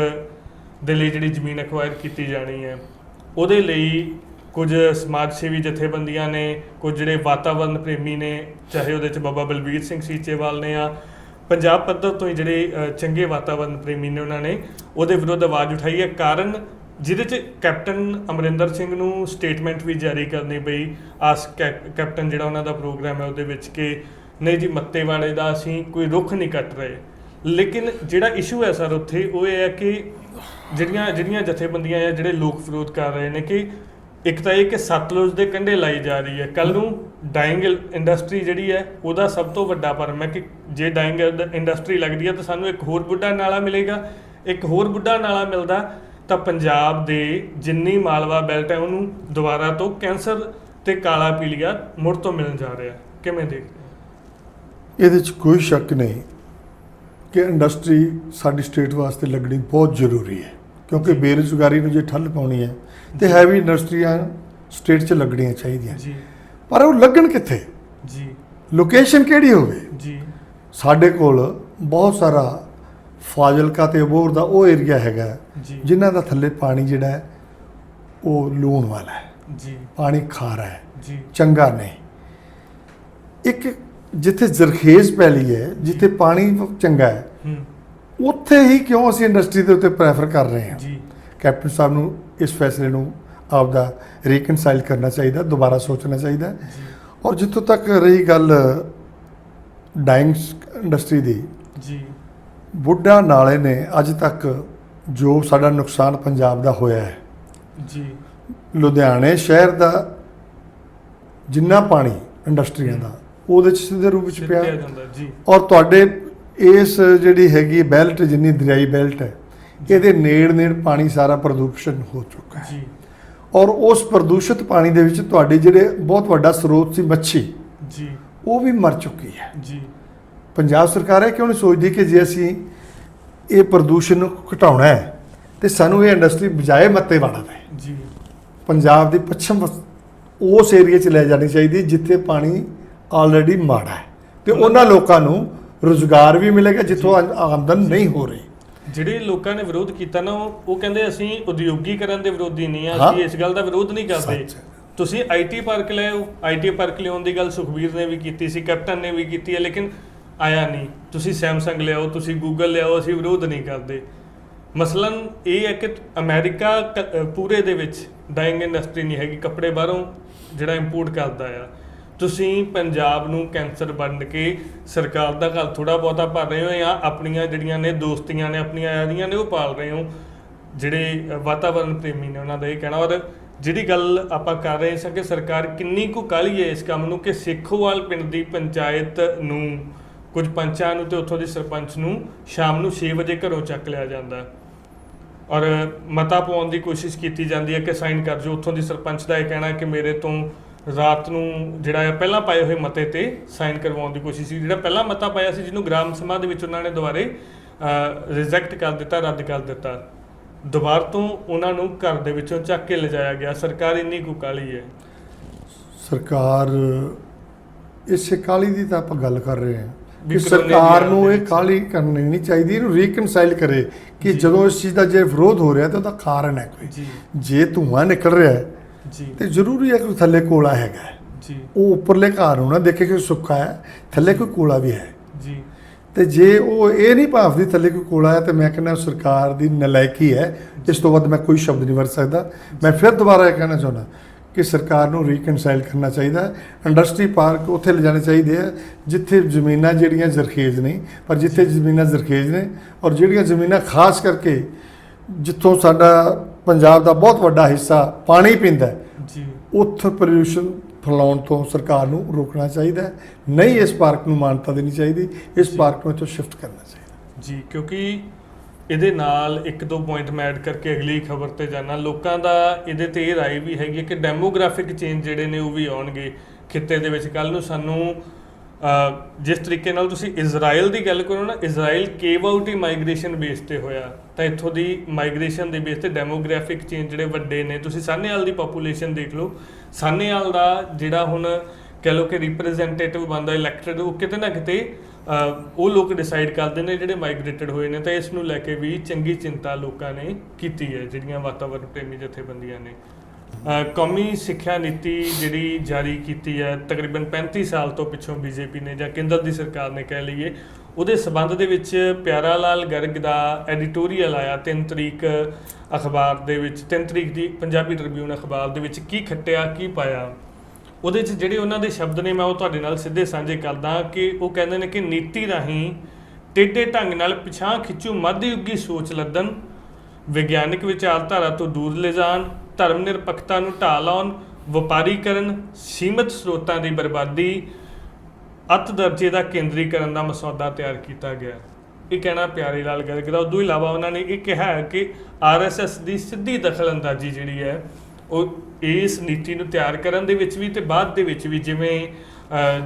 Speaker 1: ਦੇ ਲਈ ਜਿਹੜੀ ਜ਼ਮੀਨ ਅਕਵਾਇਰ ਕੀਤੀ ਜਾਣੀ ਹੈ, ਉਹਦੇ ਲਈ ਕੁਝ ਸਮਾਜ ਸੇਵੀ ਜਥੇਬੰਦੀਆਂ ਨੇ, ਕੁਝ ਜਿਹੜੇ ਵਾਤਾਵਰਨ ਪ੍ਰੇਮੀ ਨੇ, ਚਾਹੇ ਉਹਦੇ 'ਚ ਬਾਬਾ ਬਲਬੀਰ ਸਿੰਘ ਸੀਚੇਵਾਲ ਨੇ, ਆ ਪੰਜਾਬ ਪੱਧਰ ਤੋਂ ਹੀ ਜਿਹੜੇ ਚੰਗੇ ਵਾਤਾਵਰਨ ਪ੍ਰੇਮੀ ਨੇ, ਉਹਨਾਂ ਨੇ ਉਹਦੇ ਵਿਰੁੱਧ ਆਵਾਜ਼ ਉਠਾਈ ਹੈ। ਕਾਰਨ ਜਿਹਦੇ 'ਚ ਕੈਪਟਨ ਅਮਰਿੰਦਰ ਸਿੰਘ ਨੂੰ ਸਟੇਟਮੈਂਟ ਵੀ ਜਾਰੀ ਕਰਨੀ ਪਈ, ਕੈਪਟਨ ਜਿਹੜਾ ਉਹਨਾਂ ਦਾ ਪ੍ਰੋਗਰਾਮ ਹੈ ਉਹਦੇ ਵਿੱਚ, ਕਿ ਨਹੀਂ ਜੀ ਮੱਤੇਵਾੜੇ ਦਾ ਅਸੀਂ ਕੋਈ ਰੁੱਖ ਨਹੀਂ ਕੱਟ ਰਹੇ। ਲੇਕਿਨ ਜਿਹੜਾ ਇਸ਼ੂ ਹੈ ਸਰ ਉੱਥੇ ਉਹ ਇਹ ਹੈ ਕਿ ਜਿਹੜੀਆਂ ਜਥੇਬੰਦੀਆਂ ਜਾਂ ਜਿਹੜੇ ਲੋਕ ਵਿਰੋਧ ਕਰ ਰਹੇ ਨੇ ਕਿ ਇੱਕ ਤਾਂ ਇਹ ਕਿ ਸਤਲੁਜ ਦੇ ਕੰਢੇ ਲਾਈ ਜਾ ਰਹੀ ਹੈ, ਕੱਲ੍ਹ ਨੂੰ ਡਾਇੰਗ ਇੰਡਸਟਰੀ ਜਿਹੜੀ ਹੈ ਉਹਦਾ ਸਭ ਤੋਂ ਵੱਡਾ ਭਰਮ ਹੈ ਕਿ ਜੇ ਡਾਇੰਗ ਇੰਡਸਟਰੀ ਲੱਗਦੀ ਹੈ ਤਾਂ ਸਾਨੂੰ ਇੱਕ ਹੋਰ ਬੁੱਢਾ ਨਾਲਾ ਮਿਲੇਗਾ। ਇੱਕ ਹੋਰ ਬੁੱਢਾ ਨਾਲਾ ਮਿਲਦਾ ਤਾਂ ਪੰਜਾਬ ਦੇ ਜਿੰਨੀ ਮਾਲਵਾ ਬੈਲਟ ਹੈ ਉਹਨੂੰ ਦੁਬਾਰਾ ਤੋਂ ਕੈਂਸਰ ਤੇ ਕਾਲਾ ਪੀਲੀਆ ਮੁੜ ਤੋਂ ਮਿਲਣ ਜਾ ਰਿਹਾ। ਕਿਵੇਂ ਦੇਖਦੇ ਹੋ?
Speaker 2: ਇਹਦੇ 'ਚ ਕੋਈ ਸ਼ੱਕ ਨਹੀਂ ਕਿ ਇੰਡਸਟਰੀ ਸਾਡੀ ਸਟੇਟ ਵਾਸਤੇ ਲੱਗਣੀ ਬਹੁਤ ਜ਼ਰੂਰੀ ਹੈ, ਕਿਉਂਕਿ ਬੇਰੁਜ਼ਗਾਰੀ ਨੂੰ ਜੇ ਠੱਲ ਪਾਉਣੀ ਹੈ ਤੇ ਹੈਵੀ ਇੰਡਸਟਰੀਆਂ ਸਟੇਟ 'ਚ ਲੱਗਣੀਆਂ ਚਾਹੀਦੀਆਂ
Speaker 1: ਜੀ।
Speaker 2: ਪਰ ਉਹ ਲੱਗਣ ਕਿੱਥੇ
Speaker 1: ਜੀ,
Speaker 2: ਲੋਕੇਸ਼ਨ ਕਿਹੜੀ ਹੋਵੇ
Speaker 1: ਜੀ।
Speaker 2: ਸਾਡੇ ਕੋਲ ਬਹੁਤ ਸਾਰਾ ਫਾਜ਼ਿਲਕਾ ਤੇ ਅਬੋਹਰ ਦਾ ਉਹ ਏਰੀਆ ਹੈਗਾ ਜਿਨ੍ਹਾਂ ਦਾ ਥੱਲੇ ਪਾਣੀ ਜਿਹੜਾ ਹੈ ਉਹ ਲੂਣ ਵਾਲਾ ਹੈ
Speaker 1: ਜੀ,
Speaker 2: ਪਾਣੀ ਖਾਰਾ ਹੈ
Speaker 1: ਜੀ,
Speaker 2: ਚੰਗਾ ਨਹੀਂ। ਇੱਕ ਜਿੱਥੇ ਜ਼ਰਖੇਜ਼ ਪੈਲੀ ਹੈ, ਜਿੱਥੇ ਪਾਣੀ ਚੰਗਾ ਹੈ, ਉੱਥੇ ਹੀ ਕਿਉਂ ਅਸੀਂ ਇੰਡਸਟਰੀ ਦੇ ਉੱਤੇ ਪ੍ਰੈਫਰ ਕਰ ਰਹੇ ਹਾਂ?
Speaker 1: ਜੀ।
Speaker 2: ਕੈਪਟਨ ਸਾਹਿਬ ਨੂੰ ਇਸ ਫੈਸਲੇ ਨੂੰ ਆਪਦਾ ਰੀਕਨਸਾਈਲ ਕਰਨਾ ਚਾਹੀਦਾ, ਦੁਬਾਰਾ ਸੋਚਣਾ ਚਾਹੀਦਾ। ਔਰ ਜਿੱਥੋਂ ਤੱਕ ਰਹੀ ਗੱਲ ਡਾਇੰਗ ਇੰਡਸਟਰੀ ਦੀ,
Speaker 1: ਜੀ,
Speaker 2: ਬੁੱਢਾ ਨਾਲੇ ਨੇ ਅੱਜ ਤੱਕ ਜੋ ਸਾਡਾ ਨੁਕਸਾਨ ਪੰਜਾਬ ਦਾ ਹੋਇਆ ਹੈ,
Speaker 1: ਜੀ,
Speaker 2: ਲੁਧਿਆਣੇ ਸ਼ਹਿਰ ਦਾ ਜਿੰਨਾ ਪਾਣੀ ਇੰਡਸਟਰੀਆਂ ਦਾ ਉਹਦੇ 'ਚ ਸਿੱਧੇ ਰੂਪ ਵਿੱਚ ਪਿਆ
Speaker 1: ਜਾਂਦਾ ਜੀ।
Speaker 2: ਔਰ ਤੁਹਾਡੇ ਇਸ ਜਿਹੜੀ ਹੈਗੀ ਬੈਲਟ, ਜਿੰਨੀ ਦਰਿਆਈ ਬੈਲਟ ਹੈ, ਇਹਦੇ ਨੇੜ ਪਾਣੀ ਸਾਰਾ ਪ੍ਰਦੂਸ਼ਣ ਹੋ ਚੁੱਕਾ ਹੈ
Speaker 1: ਜੀ।
Speaker 2: ਔਰ ਉਸ ਪ੍ਰਦੂਸ਼ਿਤ ਪਾਣੀ ਦੇ ਵਿੱਚ ਤੁਹਾਡੇ ਜਿਹੜੇ ਬਹੁਤ ਵੱਡਾ ਸਰੋਤ ਸੀ ਮੱਛੀ,
Speaker 1: ਜੀ,
Speaker 2: ਉਹ ਵੀ ਮਰ ਚੁੱਕੀ ਹੈ।
Speaker 1: ਜੀ।
Speaker 2: ਪੰਜਾਬ ਸਰਕਾਰ ਹੈ ਕਿਉਂ ਨਹੀਂ ਸੋਚਦੀ ਕਿ ਜੇ ਅਸੀਂ ਇਹ ਪ੍ਰਦੂਸ਼ਣ ਨੂੰ ਘਟਾਉਣਾ ਹੈ ਤੇ ਸਾਨੂੰ ਇਹ ਇੰਡਸਟਰੀ ਬਜਾਏ ਮੱਤੇਵਾੜਾ ਦੇ
Speaker 1: ਜੀ, ਪੰਜਾਬ
Speaker 2: ਦੀ ਪੱਛਮ ਉਸ ਏਰੀਏ 'ਚ ਲੈ ਜਾਣੀ ਚਾਹੀਦੀ ਜਿੱਥੇ ਪਾਣੀ ਆਲਰੇਡੀ ਮਾੜਾ ਹੈ ਤੇ ਉਹਨਾਂ ਲੋਕਾਂ ਨੂੰ ਰੁਜ਼ਗਾਰ ਵੀ ਮਿਲੇਗਾ ਜਿੱਥੋਂ ਆਮਦਨ ਨਹੀਂ ਹੋ ਰਹੀ।
Speaker 1: ਜਿਹੜੇ ਲੋਕਾਂ ਨੇ ਵਿਰੋਧ ਕੀਤਾ ਨਾ, ਉਹ ਕਹਿੰਦੇ ਅਸੀਂ ਉਦਯੋਗੀਕਰਨ ਦੇ ਵਿਰੋਧੀ ਨਹੀਂ ਆ, ਅਸੀਂ ਇਸ ਗੱਲ ਦਾ ਵਿਰੋਧ ਨਹੀਂ ਕਰਦੇ। ਤੁਸੀਂ ਆਈਟੀ ਪਾਰਕ ਲੈ ਆਓ, ਆਈਟੀ ਪਾਰਕ ਲਿਆਉਣ ਦੀ ਗੱਲ ਸੁਖਬੀਰ ਨੇ ਵੀ ਕੀਤੀ ਸੀ, ਕੈਪਟਨ ਨੇ ਵੀ ਕੀਤੀ ਹੈ, ਲੇਕਿਨ ਆਇਆ ਨਹੀਂ। ਤੁਸੀਂ ਸੈਮਸੰਗ ਲਿਆਓ, ਤੁਸੀਂ ਗੂਗਲ ਲਿਆਓ, ਅਸੀਂ ਵਿਰੋਧ ਨਹੀਂ ਕਰਦੇ। ਮਸਲਨ ਇਹ ਹੈ ਕਿ ਅਮਰੀਕਾ ਪੂਰੇ ਦੇ ਵਿੱਚ ਡਾਇੰਗ ਇੰਡਸਟਰੀ ਨਹੀਂ ਹੈਗੀ, ਕੱਪੜੇ ਬਾਹਰੋਂ ਜਿਹੜਾ ਇੰਪੋਰਟ ਕਰਦਾ ਆ। ਤੁਸੀਂ ਪੰਜਾਬ ਨੂੰ ਕੈਂਸਰ ਵੰਡ ਕੇ ਸਰਕਾਰ ਦਾ ਘਰ ਥੋੜ੍ਹਾ ਬਹੁਤਾ ਭਰ ਰਹੇ ਹੋ, ਜਾਂ ਆਪਣੀਆਂ ਜਿਹੜੀਆਂ ਨੇ ਦੋਸਤੀਆਂ ਨੇ, ਆਪਣੀਆਂ ਯਾਰੀਆਂ ਨੇ, ਉਹ ਪਾਲ ਰਹੇ ਹੋ। ਜਿਹੜੇ ਵਾਤਾਵਰਨ ਪ੍ਰੇਮੀ ਨੇ ਉਹਨਾਂ ਦਾ ਇਹ ਕਹਿਣਾ। ਔਰ ਜਿਹੜੀ ਗੱਲ ਆਪਾਂ ਕਰ ਰਹੇ ਸਾਂ ਕਿ ਸਰਕਾਰ ਕਿੰਨੀ ਕੁ ਕਾਹਲੀ ਹੈ ਇਸ ਕੰਮ ਨੂੰ ਕਿ ਸੇਖੋਵਾਲ ਪਿੰਡ ਦੀ ਪੰਚਾਇਤ ਨੂੰ, ਕੁਝ ਪੰਚਾਂ ਨੂੰ ਤੇ ਉੱਥੋਂ ਦੇ ਸਰਪੰਚ ਨੂੰ ਸ਼ਾਮ ਨੂੰ 6 ਵਜੇ ਘਰੋਂ ਚੱਕ ਲਿਆ ਜਾਂਦਾ ਔਰ ਮਤਾ ਪਾਉਣ ਦੀ ਕੋਸ਼ਿਸ਼ ਕੀਤੀ ਜਾਂਦੀ ਹੈ ਕਿ ਸਾਈਨ ਕਰ ਜੋ। ਉੱਥੋਂ ਦੀ ਸਰਪੰਚ ਦਾ ਇਹ ਕਹਿਣਾ ਕਿ ਮੇਰੇ ਤੋਂ ਰਾਤ ਨੂੰ ਜਿਹੜਾ ਹੈ ਪਹਿਲਾਂ ਪਾਏ ਹੋਏ ਮਤੇ ਤੇ ਸਾਈਨ ਕਰਵਾਉਣ ਦੀ ਕੋਸ਼ਿਸ਼ ਸੀ। ਜਿਹੜਾ ਪਹਿਲਾਂ ਮਤਾ ਪਾਇਆ ਸੀ ਜਿਹਨੂੰ ਗ੍ਰਾਮ ਸਭਾ ਦੇ ਵਿੱਚ ਉਹਨਾਂ ਨੇ ਦੁਬਾਰੇ ਰਿਜੈਕਟ ਕਰ ਦਿੱਤਾ, ਰੱਦ ਕਰ ਦਿੱਤਾ। ਦੁਬਾਰਾ ਤੋਂ ਉਹਨਾਂ ਨੂੰ ਘਰ ਦੇ ਵਿੱਚੋਂ ਚੱਕ ਕੇ ਲਿਜਾਇਆ ਗਿਆ। ਸਰਕਾਰ ਇੰਨੀ ਕੁ ਕਾਹਲੀ ਹੈ।
Speaker 2: ਸਰਕਾਰ ਇਸੇ ਕਾਹਲੀ ਦੀ ਤਾਂ ਆਪਾਂ ਗੱਲ ਕਰ ਰਹੇ ਹਾਂ ਕਿ ਸਰਕਾਰ ਨੂੰ ਇਹ ਕਾਹਲੀ ਕਰਨੀ ਨਹੀਂ ਚਾਹੀਦੀ, ਇਹਨੂੰ ਰੀਕਨਸਾਈਲ ਕਰੇ ਕਿ ਜਦੋਂ ਇਸ ਚੀਜ਼ ਦਾ ਜੇ ਵਿਰੋਧ ਹੋ ਰਿਹਾ ਤਾਂ ਉਹਦਾ ਕਾਰਨ ਹੈ ਕੋਈ। ਜੇ ਧੂੰਆਂ ਨਿਕਲ ਰਿਹਾ ਹੈ ਤੇ ਜ਼ਰੂਰੀ ਹੈ ਕਿ ਥੱਲੇ ਕੋਲਾ ਹੈਗਾ ਜੀ। ਉਹ ਉੱਪਰਲੇ ਘਰ ਨੂੰ ਨਾ ਦੇਖੇ ਕਿ ਸੁੱਕਾ ਹੈ, ਥੱਲੇ ਕੋਈ ਕੋਲਾ ਵੀ ਹੈ ਜੀ। ਤੇ ਜੇ ਉਹ ਇਹ ਨਹੀਂ ਭਾਵਦੀ ਥੱਲੇ ਕੋਈ ਕੋਲਾ ਹੈ, ਤੇ ਮੈਂ ਕਹਿੰਦਾ ਸਰਕਾਰ ਦੀ ਨਲਾਇਕੀ ਹੈ। ਇਸ ਤੋਂ ਵੱਧ ਮੈਂ ਕੋਈ ਸ਼ਬਦ ਨਹੀਂ ਵਰਤ ਸਕਦਾ। ਮੈਂ ਫਿਰ ਦੁਬਾਰਾ ਇਹ ਕਹਿਣਾ ਚਾਹੁੰਦਾ ਕਿ ਸਰਕਾਰ ਨੂੰ ਰੀਕਨਸਾਈਲ ਕਰਨਾ ਚਾਹੀਦਾ। ਇੰਡਸਟਰੀ ਪਾਰਕ ਉੱਥੇ ਲਿਜਾਣੇ ਚਾਹੀਦੇ ਆ ਜਿੱਥੇ ਜ਼ਮੀਨਾਂ ਜਿਹੜੀਆਂ ਜ਼ਰਖੇਜ਼ ਨਹੀਂ, ਪਰ ਜਿੱਥੇ ਜ਼ਮੀਨਾਂ ਜ਼ਰਖੇਜ਼ ਨੇ ਔਰ ਜਿਹੜੀਆਂ ਜ਼ਮੀਨਾਂ ਖਾਸ ਕਰਕੇ ਜਿੱਥੋਂ ਸਾਡਾ ਪੰਜਾਬ ਦਾ ਬਹੁਤ ਵੱਡਾ ਹਿੱਸਾ ਪਾਣੀ ਪੀਂਦਾ ਜੀ, ਉੱਥੇ ਪੋਲਿਊਸ਼ਨ ਫੈਲਾਉਣ ਤੋਂ ਸਰਕਾਰ ਨੂੰ ਰੋਕਣਾ ਚਾਹੀਦਾ। ਨਹੀਂ ਇਸ ਪਾਰਕ ਨੂੰ ਮਾਨਤਾ ਦੇਣੀ ਚਾਹੀਦੀ, ਇਸ ਪਾਰਕ ਨੂੰ ਇੱਥੋਂ ਸ਼ਿਫਟ ਕਰਨਾ ਚਾਹੀਦਾ ਜੀ। ਕਿਉਂਕਿ
Speaker 1: ਇਹਦੇ ਨਾਲ ਇੱਕ ਦੋ ਪੁਆਇੰਟ ਮੈਂ ਐਡ ਕਰਕੇ ਅਗਲੀ ਖਬਰ ਤੇ ਜਾਣਾ। ਲੋਕਾਂ ਦਾ ਇਹਦੇ ਤੇ ਇਹ ਰਾਏ ਵੀ ਹੈਗੀ ਕਿ ਡੈਮੋਗ੍ਰਾਫਿਕ ਚੇਂਜ ਜਿਹੜੇ ਨੇ ਉਹ ਵੀ ਆਉਣਗੇ ਖਿੱਤੇ ਦੇ ਵਿੱਚ। ਕੱਲ ਨੂੰ ਸਾਨੂੰ ਜਿਸ ਤਰੀਕੇ ਨਾਲ ਤੁਸੀਂ ਇਜ਼ਰਾਈਲ ਦੀ ਗੱਲ ਕਰੋ ਨਾ, ਇਜ਼ਰਾਈਲ ਕੇਵ ਆਊਟ ਹੀ ਮਾਈਗ੍ਰੇਸ਼ਨ ਬੇਸ ਤੇ ਹੋਇਆ, ਤਾਂ ਇੱਥੋਂ ਦੀ ਮਾਈਗ੍ਰੇਸ਼ਨ ਦੇ ਬੇਸ ਤੇ ਡੈਮੋਗ੍ਰਾਫਿਕ ਚੇਂਜ ਜਿਹੜੇ ਵੱਡੇ ਨੇ। ਤੁਸੀਂ ਸਾਹਨੇਵਾਲ ਦੀ ਪਾਪੂਲੇਸ਼ਨ ਦੇਖ ਲਓ, ਸਾਹਨੇਵਾਲ ਦਾ ਜਿਹੜਾ ਹੁਣ ਕਹਿ ਲਓ ਕਿ ਰਿਪਰੈਜ਼ੈਂਟੇਟਿਵ ਬਣਦਾ ਇਲੈਕਟਡ, ਉਹ ਕਿਤੇ ਨਾ ਕਿਤੇ ਉਹ ਲੋਕ ਡਿਸਾਈਡ ਕਰਦੇ ਨੇ ਜਿਹੜੇ ਮਾਈਗ੍ਰੇਟਡ ਹੋਏ ਨੇ। ਤਾਂ ਇਸ ਨੂੰ ਲੈ ਕੇ ਵੀ ਚੰਗੀ ਚਿੰਤਾ ਲੋਕਾਂ ਨੇ ਕੀਤੀ ਹੈ, ਜਿਹੜੀਆਂ ਵਾਤਾਵਰਣ ਪ੍ਰੇਮੀ ਜਥੇਬੰਦੀਆਂ ਨੇ। ਕੌਮੀ ਸਿੱਖਿਆ ਨੀਤੀ ਜਿਹੜੀ ਜਾਰੀ ਕੀਤੀ ਹੈ ਤਕਰੀਬਨ 35 ਸਾਲ ਤੋਂ ਪਿੱਛੋਂ ਬੀਜੇਪੀ ਨੇ ਜਾਂ ਕੇਂਦਰ ਦੀ ਸਰਕਾਰ ਨੇ ਕਹਿ ਲਈਏ, ਉਹਦੇ ਸਬੰਧ ਦੇ ਵਿੱਚ ਪਿਆਰਾ ਲਾਲ ਗਰਗ ਦਾ ਐਡੀਟੋਰੀਅਲ ਆਇਆ 3 ਤਰੀਕ ਅਖਬਾਰ ਦੇ ਵਿੱਚ, 3 ਤਰੀਕ ਦੀ ਪੰਜਾਬੀ ਟ੍ਰਿਬਿਊਨ ਅਖਬਾਰ ਦੇ ਵਿੱਚ। ਕੀ ਖੱਟਿਆ ਕੀ ਪਾਇਆ ਉਹਦੇ 'ਚ ਜਿਹੜੇ ਉਹਨਾਂ ਦੇ ਸ਼ਬਦ ਨੇ ਮੈਂ ਉਹ ਤੁਹਾਡੇ ਨਾਲ ਸਿੱਧੇ ਸਾਂਝੇ ਕਰਦਾ ਕਿ ਉਹ ਕਹਿੰਦੇ ਨੇ ਕਿ ਨੀਤੀ ਰਾਹੀਂ ਟੇਢੇ ਢੰਗ ਨਾਲ ਪਿਛਾਂਹ ਖਿੱਚੂ ਮੱਧਯੁੱਗੀ ਸੋਚ ਲੱਦਣ, ਵਿਗਿਆਨਕ ਵਿਚਾਰਧਾਰਾ ਤੋਂ ਦੂਰ ਲਿਜਾਣ, ਧਰਮ ਨਿਰਪੱਖਤਾ ਨੂੰ ਢਾਹ ਲਾਉਣ, ਵਪਾਰੀਕਰਨ, ਸੀਮਿਤ ਸਰੋਤਾਂ ਦੀ ਬਰਬਾਦੀ, ਅੱਤ ਦਰਜੇ ਦਾ ਕੇਂਦਰੀਕਰਨ ਦਾ ਮਸੌਦਾ ਤਿਆਰ ਕੀਤਾ ਗਿਆ। ਇਹ ਕਹਿਣਾ ਪਿਆਰੇ ਲਾਲ ਗਰਗ ਦਾ। ਉਦੋਂ ਇਲਾਵਾ ਉਹਨਾਂ ਨੇ ਇਹ ਕਿਹਾ ਹੈ ਕਿ RSS ਦੀ ਸਿੱਧੀ ਦਖਲਅੰਦਾਜ਼ੀ ਜਿਹੜੀ ਹੈ ਉਹ ਇਸ ਨੀਤੀ ਨੂੰ ਤਿਆਰ ਕਰਨ ਦੇ ਵਿੱਚ ਵੀ ਤੇ ਬਾਅਦ ਦੇ ਵਿੱਚ ਵੀ, ਜਿਵੇਂ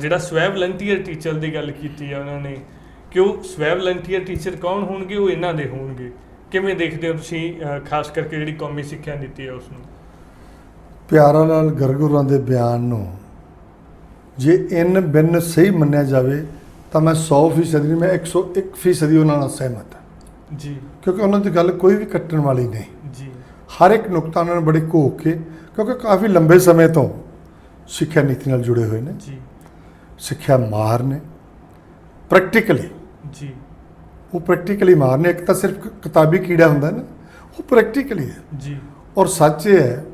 Speaker 1: ਜਿਹੜਾ ਸਵੈ ਵਲੰਟੀਅਰ ਟੀਚਰ ਦੀ ਗੱਲ ਕੀਤੀ ਹੈ ਉਹਨਾਂ ਨੇ, ਕਿ ਉਹ ਸਵੈ ਵਲੰਟੀਅਰ ਟੀਚਰ ਕੌਣ ਹੋਣਗੇ, ਉਹ ਇਹਨਾਂ ਦੇ ਹੋਣਗੇ। ਕਿਵੇਂ ਦੇਖਦੇ ਹੋ ਤੁਸੀਂ ਖਾਸ ਕਰਕੇ ਜਿਹੜੀ ਕੌਮੀ ਸਿੱਖਿਆ ਨੀਤੀ ਹੈ ਉਸ ਨੂੰ?
Speaker 2: ਪਿਆਰਾ ਲਾਲ ਗਰਗ ਹੋਰਾਂ ਦੇ ਬਿਆਨ ਨੂੰ ਜੇ ਇਨ ਬਿਨ ਸਹੀ ਮੰਨਿਆ ਜਾਵੇ ਤਾਂ ਮੈਂ 100% ਨਹੀਂ, ਮੈਂ 101% ਉਹਨਾਂ ਨਾਲ ਸਹਿਮਤ ਹਾਂ
Speaker 1: ਜੀ,
Speaker 2: ਕਿਉਂਕਿ ਉਹਨਾਂ ਦੀ ਗੱਲ ਕੋਈ ਵੀ ਕੱਟਣ ਵਾਲੀ ਨਹੀਂ
Speaker 1: ਜੀ।
Speaker 2: ਹਰ ਇੱਕ ਨੁਕਤਾ ਉਹਨਾਂ ਨੇ ਬੜੇ ਘੋਖ ਕੇ, ਕਿਉਂਕਿ ਕਾਫੀ ਲੰਬੇ ਸਮੇਂ ਤੋਂ ਸਿੱਖਿਆ ਨੀਤੀ ਨਾਲ ਜੁੜੇ ਹੋਏ ਨੇ
Speaker 1: ਜੀ,
Speaker 2: ਸਿੱਖਿਆ ਮਾਹਰ ਨੇ ਪ੍ਰੈਕਟੀਕਲੀ
Speaker 1: ਜੀ,
Speaker 2: ਉਹ ਪ੍ਰੈਕਟੀਕਲੀ ਮਾਹਰ ਨੇ। ਇੱਕ ਤਾਂ ਸਿਰਫ ਕਿਤਾਬੀ ਕੀੜਾ ਹੁੰਦਾ ਨਾ, ਉਹ ਪ੍ਰੈਕਟੀਕਲੀ ਹੈ
Speaker 1: ਜੀ।
Speaker 2: ਔਰ ਸੱਚ ਇਹ ਹੈ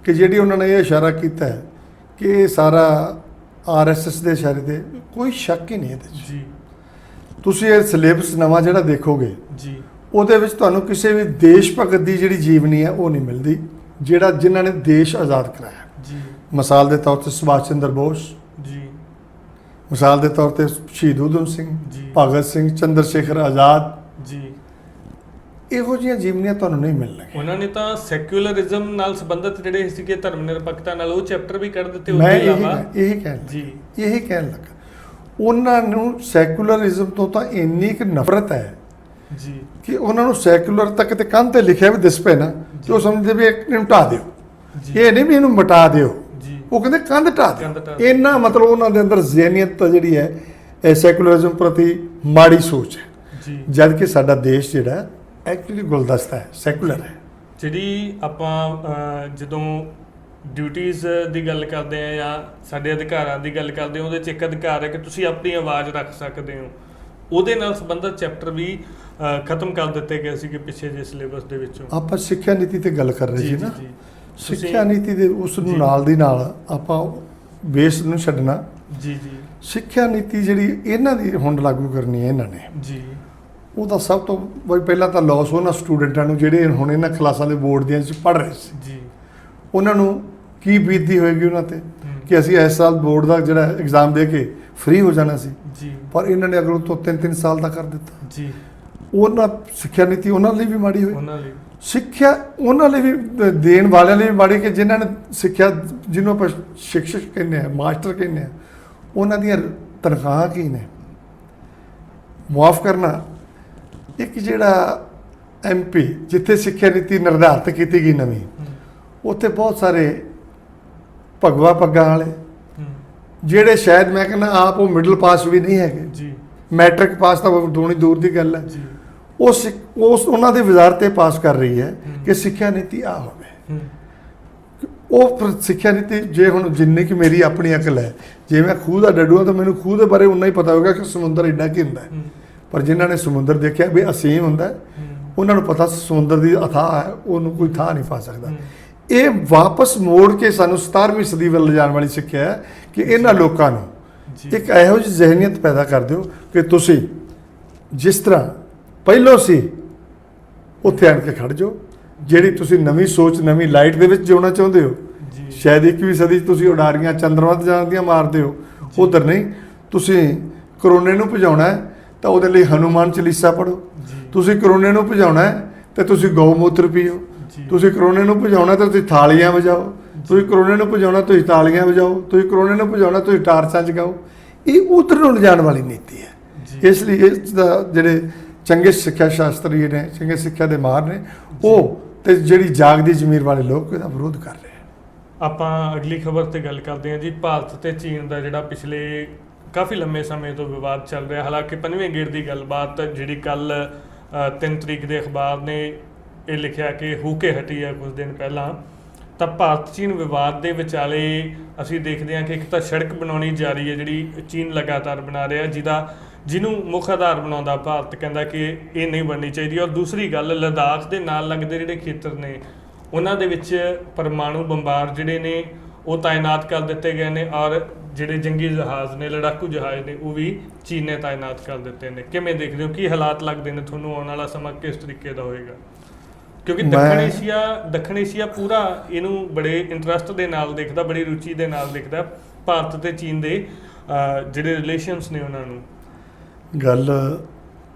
Speaker 2: ਕਿ ਜਿਹੜੀ ਉਹਨਾਂ ਨੇ ਇਹ ਇਸ਼ਾਰਾ ਕੀਤਾ ਹੈ ਕਿ ਇਹ ਸਾਰਾ RSS ਦੇ ਇਸ਼ਾਰੇ ਤੇ ਕੋਈ ਸ਼ੱਕ ਹੀ ਨਹੀਂ ਇਹਦੇ 'ਚ।
Speaker 1: ਜੀ,
Speaker 2: ਤੁਸੀਂ ਇਹ ਸਿਲੇਬਸ ਨਵਾਂ ਜਿਹੜਾ ਦੇਖੋਗੇ
Speaker 1: ਜੀ,
Speaker 2: ਉਹਦੇ ਵਿੱਚ ਤੁਹਾਨੂੰ ਕਿਸੇ ਵੀ ਦੇਸ਼ ਭਗਤ ਦੀ ਜਿਹੜੀ ਜੀਵਨੀ ਹੈ ਉਹ ਨਹੀਂ ਮਿਲਦੀ, ਜਿਹੜਾ ਜਿਨ੍ਹਾਂ ਨੇ ਦੇਸ਼ ਆਜ਼ਾਦ ਕਰਾਇਆ।
Speaker 1: ਜੀ,
Speaker 2: ਮਿਸਾਲ ਦੇ ਤੌਰ ਤੇ ਸੁਭਾਸ਼ ਚੰਦਰ ਬੋਸ,
Speaker 1: ਜੀ,
Speaker 2: ਮਿਸਾਲ ਦੇ ਤੌਰ ਤੇ ਸ਼ਹੀਦ ਊਧਮ ਸਿੰਘ,
Speaker 1: ਜੀ,
Speaker 2: ਭਗਤ ਸਿੰਘ, ਚੰਦਰ ਸ਼ੇਖਰ ਆਜ਼ਾਦ,
Speaker 1: ਜੀ।
Speaker 2: ਇਹੋ ਜਿਹੀਆਂ ਜੀਵਨੀਆਂ ਤੁਹਾਨੂੰ ਨਹੀਂ ਮਿਲਣਗੀਆਂ।
Speaker 1: ਉਹਨਾਂ ਨੇ ਤਾਂ ਸੈਕੂਲਰਿਜ਼ਮ ਨਾਲ ਸੰਬੰਧਿਤ ਜਿਹੜੇ ਸੀਗੇ ਧਰਮ ਨਿਰਪੱਖਤਾ ਨਾਲ ਉਹ ਚੈਪਟਰ ਵੀ ਕੱਢ ਦਿੱਤੇ।
Speaker 2: ਮੈਂ
Speaker 1: ਉਹਦੇ ਇਲਾਵਾ
Speaker 2: ਇਹੀ ਕਹਿਣ ਲੱਗਾ ਉਹਨਾਂ ਨੂੰ ਸੈਕੂਲਰਿਜ਼ਮ ਤੋਂ ਤਾਂ ਇੰਨੀ ਕੁ ਨਫ਼ਰਤ ਹੈ
Speaker 1: ਜੀ
Speaker 2: ਕਿ ਉਹਨਾਂ ਨੂੰ ਸੈਕੂਲਰ ਤੱਕ ਤੇ ਕੰਧ ਤੇ ਲਿਖਿਆ ਵੀ ਦਿਸ ਪਏ ਨਾ ਤੇ ਉਹ ਸਮਝਦੇ ਵੀ ਇਹਨੂੰ ਢਾਹ ਦਿਓ, ਇਹ ਨਹੀਂ ਵੀ ਇਹਨੂੰ ਮਿਟਾ ਦਿਓ, ਉਹ ਕਹਿੰਦੇ ਕੰਧ ਢਾਹ ਦਿਓ। ਇੰਨਾ ਮਤਲਬ ਉਹਨਾਂ ਦੇ ਅੰਦਰ ਜ਼ਿਹਨੀਅਤ ਜਿਹੜੀ ਹੈ ਇਹ ਸੈਕੂਲਰਿਜ਼ਮ ਪ੍ਰਤੀ ਮਾੜੀ ਸੋਚ ਹੈ, ਜਦ ਕਿ ਸਾਡਾ ਦੇਸ਼ ਜਿਹੜਾ ਐਕਚੁਅਲੀ ਗੁਲਦਸਤਾ ਹੈ, ਸੈਕੂਲਰ ਹੈ।
Speaker 1: ਜਿਹੜੀ ਆਪਾਂ ਜਦੋਂ ਡਿਊਟੀਜ਼ ਦੀ ਗੱਲ ਕਰਦੇ ਆ ਜਾਂ ਸਾਡੇ ਅਧਿਕਾਰਾਂ ਦੀ ਗੱਲ ਕਰਦੇ ਹਾਂ, ਉਹਦੇ 'ਚ ਇੱਕ ਅਧਿਕਾਰ ਹੈ ਕਿ ਤੁਸੀਂ ਆਪਣੀ ਆਵਾਜ਼ ਰੱਖ ਸਕਦੇ ਹੋ। ਉਹਦੇ ਨਾਲ ਸੰਬੰਧਿਤ ਚੈਪਟਰ ਵੀ ਖਤਮ ਕਰ ਦਿੱਤੇ ਗਏ ਸੀ ਕਿ ਪਿੱਛੇ ਜੇ ਸਿਲੇਬਸ ਦੇ ਵਿੱਚੋਂ।
Speaker 2: ਆਪਾਂ ਸਿੱਖਿਆ ਨੀਤੀ ਤੇ ਗੱਲ ਕਰ ਰਹੇ ਸੀ ਨਾ, ਸਿੱਖਿਆ ਨੀਤੀ ਦੇ ਉਸ ਨੂੰ ਨਾਲ ਦੀ ਨਾਲ ਆਪਾਂ ਬੇਸ ਨੂੰ ਛੱਡਣਾ।
Speaker 1: ਜੀ, ਜੀ।
Speaker 2: ਸਿੱਖਿਆ ਨੀਤੀ ਜਿਹੜੀ ਇਹਨਾਂ ਦੀ ਹੁਣ ਲਾਗੂ ਕਰਨੀ ਹੈ ਇਹਨਾਂ ਨੇ
Speaker 1: ਜੀ,
Speaker 2: ਉਹਦਾ ਸਭ ਤੋਂ ਪਹਿਲਾਂ ਤਾਂ ਲਾਸ ਉਹਨਾਂ ਸਟੂਡੈਂਟਾਂ ਨੂੰ ਜਿਹੜੇ ਹੁਣ ਇਹਨਾਂ ਕਲਾਸਾਂ ਦੇ ਬੋਰਡ ਦੀਆਂ 'ਚ ਪੜ੍ਹ ਰਹੇ ਸੀ
Speaker 1: ਜੀ,
Speaker 2: ਉਹਨਾਂ ਨੂੰ ਕੀ ਬੀਤਦੀ ਹੋਏਗੀ ਉਹਨਾਂ ਤੇ ਕਿ ਅਸੀਂ ਇਸ ਸਾਲ ਬੋਰਡ ਦਾ ਜਿਹੜਾ ਐਗਜ਼ਾਮ ਦੇ ਕੇ ਫ੍ਰੀ ਹੋ ਜਾਣਾ ਸੀ
Speaker 1: ਜੀ,
Speaker 2: ਪਰ ਇਹਨਾਂ ਨੇ ਅਗਰ ਤੋਂ 3-3 ਸਾਲ ਦਾ ਕਰ ਦਿੱਤਾ ਜੀ।
Speaker 1: ਉਹਨਾਂ
Speaker 2: ਸਿੱਖਿਆ ਨੀਤੀ ਉਹਨਾਂ ਲਈ ਵੀ ਮਾੜੀ ਹੋਈ,
Speaker 1: ਉਹਨਾਂ ਲਈ
Speaker 2: ਸਿੱਖਿਆ ਉਹਨਾਂ ਲਈ ਵੀ ਦੇਣ ਵਾਲਿਆਂ ਲਈ ਵੀ ਮਾੜੀ ਕਿ ਜਿਨ੍ਹਾਂ ਨੇ ਸਿੱਖਿਆ, ਜਿਹਨੂੰ ਆਪਾਂ ਸ਼ਿਕਸ਼ਕ ਕਹਿੰਦੇ ਆ, ਮਾਸਟਰ ਕਹਿੰਦੇ ਆ, ਉਹਨਾਂ ਦੀਆਂ ਤਨਖਾਹਾਂ ਕੀ ਨੇ ਮੁਆਫ ਕਰਨਾ। ਇੱਕ ਜਿਹੜਾ MP ਜਿੱਥੇ ਸਿੱਖਿਆ ਨੀਤੀ ਨਿਰਧਾਰਿਤ ਕੀਤੀ ਗਈ ਨਵੀਂ, ਉੱਥੇ ਬਹੁਤ ਸਾਰੇ ਭਗਵਾ ਪੱਗਾਂ ਵਾਲੇ ਜਿਹੜੇ ਸ਼ਾਇਦ ਮੈਂ ਕਹਿੰਦਾ ਆਪ ਉਹ ਮਿਡਲ ਪਾਸ ਵੀ ਨਹੀਂ ਹੈਗੇ
Speaker 1: ਜੀ,
Speaker 2: ਮੈਟ੍ਰਿਕ ਪਾਸ ਤਾਂ ਦੋਣੀ ਦੂਰ ਦੀ ਗੱਲ ਹੈ ਜੀ, ਉਸ ਉਹਨਾਂ ਦੀ ਵਜ਼ਾਰਤ ਇਹ ਪਾਸ ਕਰ ਰਹੀ ਹੈ ਕਿ ਸਿੱਖਿਆ ਨੀਤੀ ਆ ਹੋਵੇ। ਉਹ ਸਿੱਖਿਆ ਨੀਤੀ ਜੇ ਹੁਣ ਜਿੰਨੀ ਕਿ ਮੇਰੀ ਆਪਣੀ ਅਕਲ ਹੈ, ਜੇ ਮੈਂ ਖੂਹ ਦਾ ਡੱਡੂ ਹਾਂ ਤਾਂ ਮੈਨੂੰ ਖੂਹ ਦੇ ਬਾਰੇ ਉਨਾ ਹੀ ਪਤਾ ਹੋਵੇਗਾ ਕਿ ਸਮੁੰਦਰ ਇੰਨਾ ਕੀ ਹੁੰਦਾ ਹੈ, ਪਰ ਜਿਨ੍ਹਾਂ ਨੇ ਸਮੁੰਦਰ ਦੇਖਿਆ ਵੀ ਅਸੀਮ ਹੁੰਦਾ ਉਹਨਾਂ ਨੂੰ ਪਤਾ ਸਮੁੰਦਰ ਦੀ ਅਥਾਹ ਹੈ, ਉਹਨੂੰ ਕੋਈ ਥਾਂ ਨਹੀਂ ਪਾ ਸਕਦਾ। ਇਹ ਵਾਪਸ ਮੋੜ ਕੇ ਸਾਨੂੰ 17ਵੀਂ ਸਦੀ ਵੱਲ ਲਿਜਾਣ ਵਾਲੀ ਸਿੱਖਿਆ ਹੈ ਕਿ ਇਹਨਾਂ ਲੋਕਾਂ ਨੂੰ ਇੱਕ ਇਹੋ ਜਿਹੀ ਜ਼ਿਹਨੀਅਤ ਪੈਦਾ ਕਰ ਦਿਓ ਕਿ ਤੁਸੀਂ ਜਿਸ ਤਰ੍ਹਾਂ ਪਹਿਲੋਂ ਸੀ ਉੱਥੇ ਆਣ ਕੇ ਖੜ ਜਾਓ। ਜਿਹੜੀ ਤੁਸੀਂ ਨਵੀਂ ਸੋਚ, ਨਵੀਂ ਲਾਈਟ ਦੇ ਵਿੱਚ ਜਿਉਣਾ ਚਾਹੁੰਦੇ ਹੋ, ਸ਼ਾਇਦ 21ਵੀਂ ਸਦੀ 'ਚ ਤੁਸੀਂ ਉਡਾਰੀਆਂ ਚੰਦਰਮਾ ਤੇ ਜਾਣ ਦੀਆਂ ਮਾਰਦੇ ਹੋ, ਉੱਧਰ ਨਹੀਂ। ਤੁਸੀਂ ਕਰੋਨੇ ਨੂੰ ਭਜਾਉਣਾ ਹੈ ਤਾਂ ਉਹਦੇ ਲਈ ਹਨੂਮਾਨ ਚਾਲੀਸਾ ਪੜ੍ਹੋ, ਤੁਸੀਂ ਕਰੋਨੇ ਨੂੰ ਭਜਾਉਣਾ ਹੈ ਤੇ ਤੁਸੀਂ ਗਊ ਮੂਤਰ ਪੀਓ,
Speaker 1: ਜੀ
Speaker 2: ਤੁਸੀਂ ਕਰੋਨੇ ਨੂੰ ਭਜਾਉਣਾ ਤਾਂ ਤੁਸੀਂ ਥਾਲੀਆਂ ਵਜਾਓ, ਤੁਸੀਂ ਕਰੋਨੇ ਨੂੰ ਭਜਾਉਣਾ ਤੁਸੀਂ ਤਾਲੀਆਂ ਵਜਾਓ, ਤੁਸੀਂ ਕਰੋਨੇ ਨੂੰ ਭਜਾਉਣਾ ਤੁਸੀਂ ਟਾਰਚਾਂ ਜਗਾਓ। ਇਹ ਉਧਰ ਨੂੰ ਲਿਜਾਣ ਵਾਲੀ ਨੀਤੀ ਹੈ।
Speaker 1: ਜੀ
Speaker 2: ਇਸ ਲਈ ਇਸ ਦਾ ਜਿਹੜੇ ਚੰਗੇ ਸਿੱਖਿਆ ਸ਼ਾਸਤਰੀ ਨੇ, ਚੰਗੇ ਸਿੱਖਿਆ ਦੇ ਮਾਹਰ ਨੇ, ਉਹ ਤੇ ਜਿਹੜੀ ਜਾਗਦੀ ਜ਼ਮੀਰ ਵਾਲੇ ਲੋਕ ਇਹਦਾ ਵਿਰੋਧ ਕਰ ਰਹੇ ਆ।
Speaker 1: ਆਪਾਂ ਅਗਲੀ ਖਬਰ ਤੇ ਗੱਲ ਕਰਦੇ ਹਾਂ ਜੀ। ਭਾਰਤ ਤੇ ਚੀਨ ਦਾ ਜਿਹੜਾ ਪਿਛਲੇ ਕਾਫੀ ਲੰਮੇ ਸਮੇਂ ਤੋਂ ਵਿਵਾਦ ਚੱਲ ਰਿਹਾ, ਹਾਲਾਂਕਿ 5ਵੇਂ ਗੇੜ ਦੀ ਗੱਲਬਾਤ ਜਿਹੜੀ ਕੱਲ 3 ਤਰੀਕ ਦੇ ਅਖਬਾਰ ਨੇ ਇਹ ਲਿਖਿਆ ਕਿ ਹੋ ਕੇ ਹਟੀ ਹੈ ਕੁਝ ਦਿਨ ਪਹਿਲਾਂ, ਤਾਂ ਭਾਰਤ ਚੀਨ ਵਿਵਾਦ ਦੇ ਵਿਚਾਲੇ ਅਸੀਂ ਦੇਖਦੇ ਹਾਂ ਕਿ ਇੱਕ ਤਾਂ ਸੜਕ ਬਣਾਉਣੀ ਜਾਰੀ ਹੈ ਜਿਹੜੀ ਚੀਨ ਲਗਾਤਾਰ ਬਣਾ ਰਿਹਾ, ਜਿਹਨੂੰ ਮੁੱਖ ਆਧਾਰ ਬਣਾਉਂਦਾ ਭਾਰਤ ਕਹਿੰਦਾ ਕਿ ਇਹ ਨਹੀਂ ਬਣਨੀ ਚਾਹੀਦੀ। ਔਰ ਦੂਸਰੀ ਗੱਲ, ਲਦਾਖ ਦੇ ਨਾਲ ਲੱਗਦੇ ਜਿਹੜੇ ਖੇਤਰ ਨੇ ਉਹਨਾਂ ਦੇ ਵਿੱਚ ਪਰਮਾਣੂ ਬੰਬਾਰ ਜਿਹੜੇ ਨੇ ਉਹ ਤਾਇਨਾਤ ਕਰ ਦਿੱਤੇ ਗਏ ਨੇ, ਔਰ ਜਿਹੜੇ ਜੰਗੀ ਜਹਾਜ਼ ਨੇ, ਲੜਾਕੂ ਜਹਾਜ਼ ਨੇ, ਉਹ ਵੀ ਚੀਨ ਨੇ ਤਾਇਨਾਤ ਕਰ ਦਿੱਤੇ ਨੇ। ਕਿਵੇਂ ਦੇਖਦੇ ਹੋ, ਕੀ ਹਾਲਾਤ ਲੱਗਦੇ ਨੇ ਤੁਹਾਨੂੰ, ਆਉਣ ਵਾਲਾ ਸਮਾਂ ਕਿਸ ਤਰੀਕੇ ਦਾ ਹੋਏਗਾ? ਕਿਉਂਕਿ ਦੱਖਣ ਏਸ਼ੀਆ ਪੂਰਾ ਇਹਨੂੰ ਬੜੇ ਇੰਟਰਸਟ ਦੇ ਨਾਲ ਦੇਖਦਾ, ਬੜੀ ਰੁਚੀ ਦੇ ਨਾਲ ਦੇਖਦਾ, ਭਾਰਤ ਤੇ ਚੀਨ ਦੇ ਜਿਹੜੇ ਰਿਲੇਸ਼ਨਸ ਨੇ ਉਹਨਾਂ ਨੂੰ।
Speaker 2: ਗੱਲ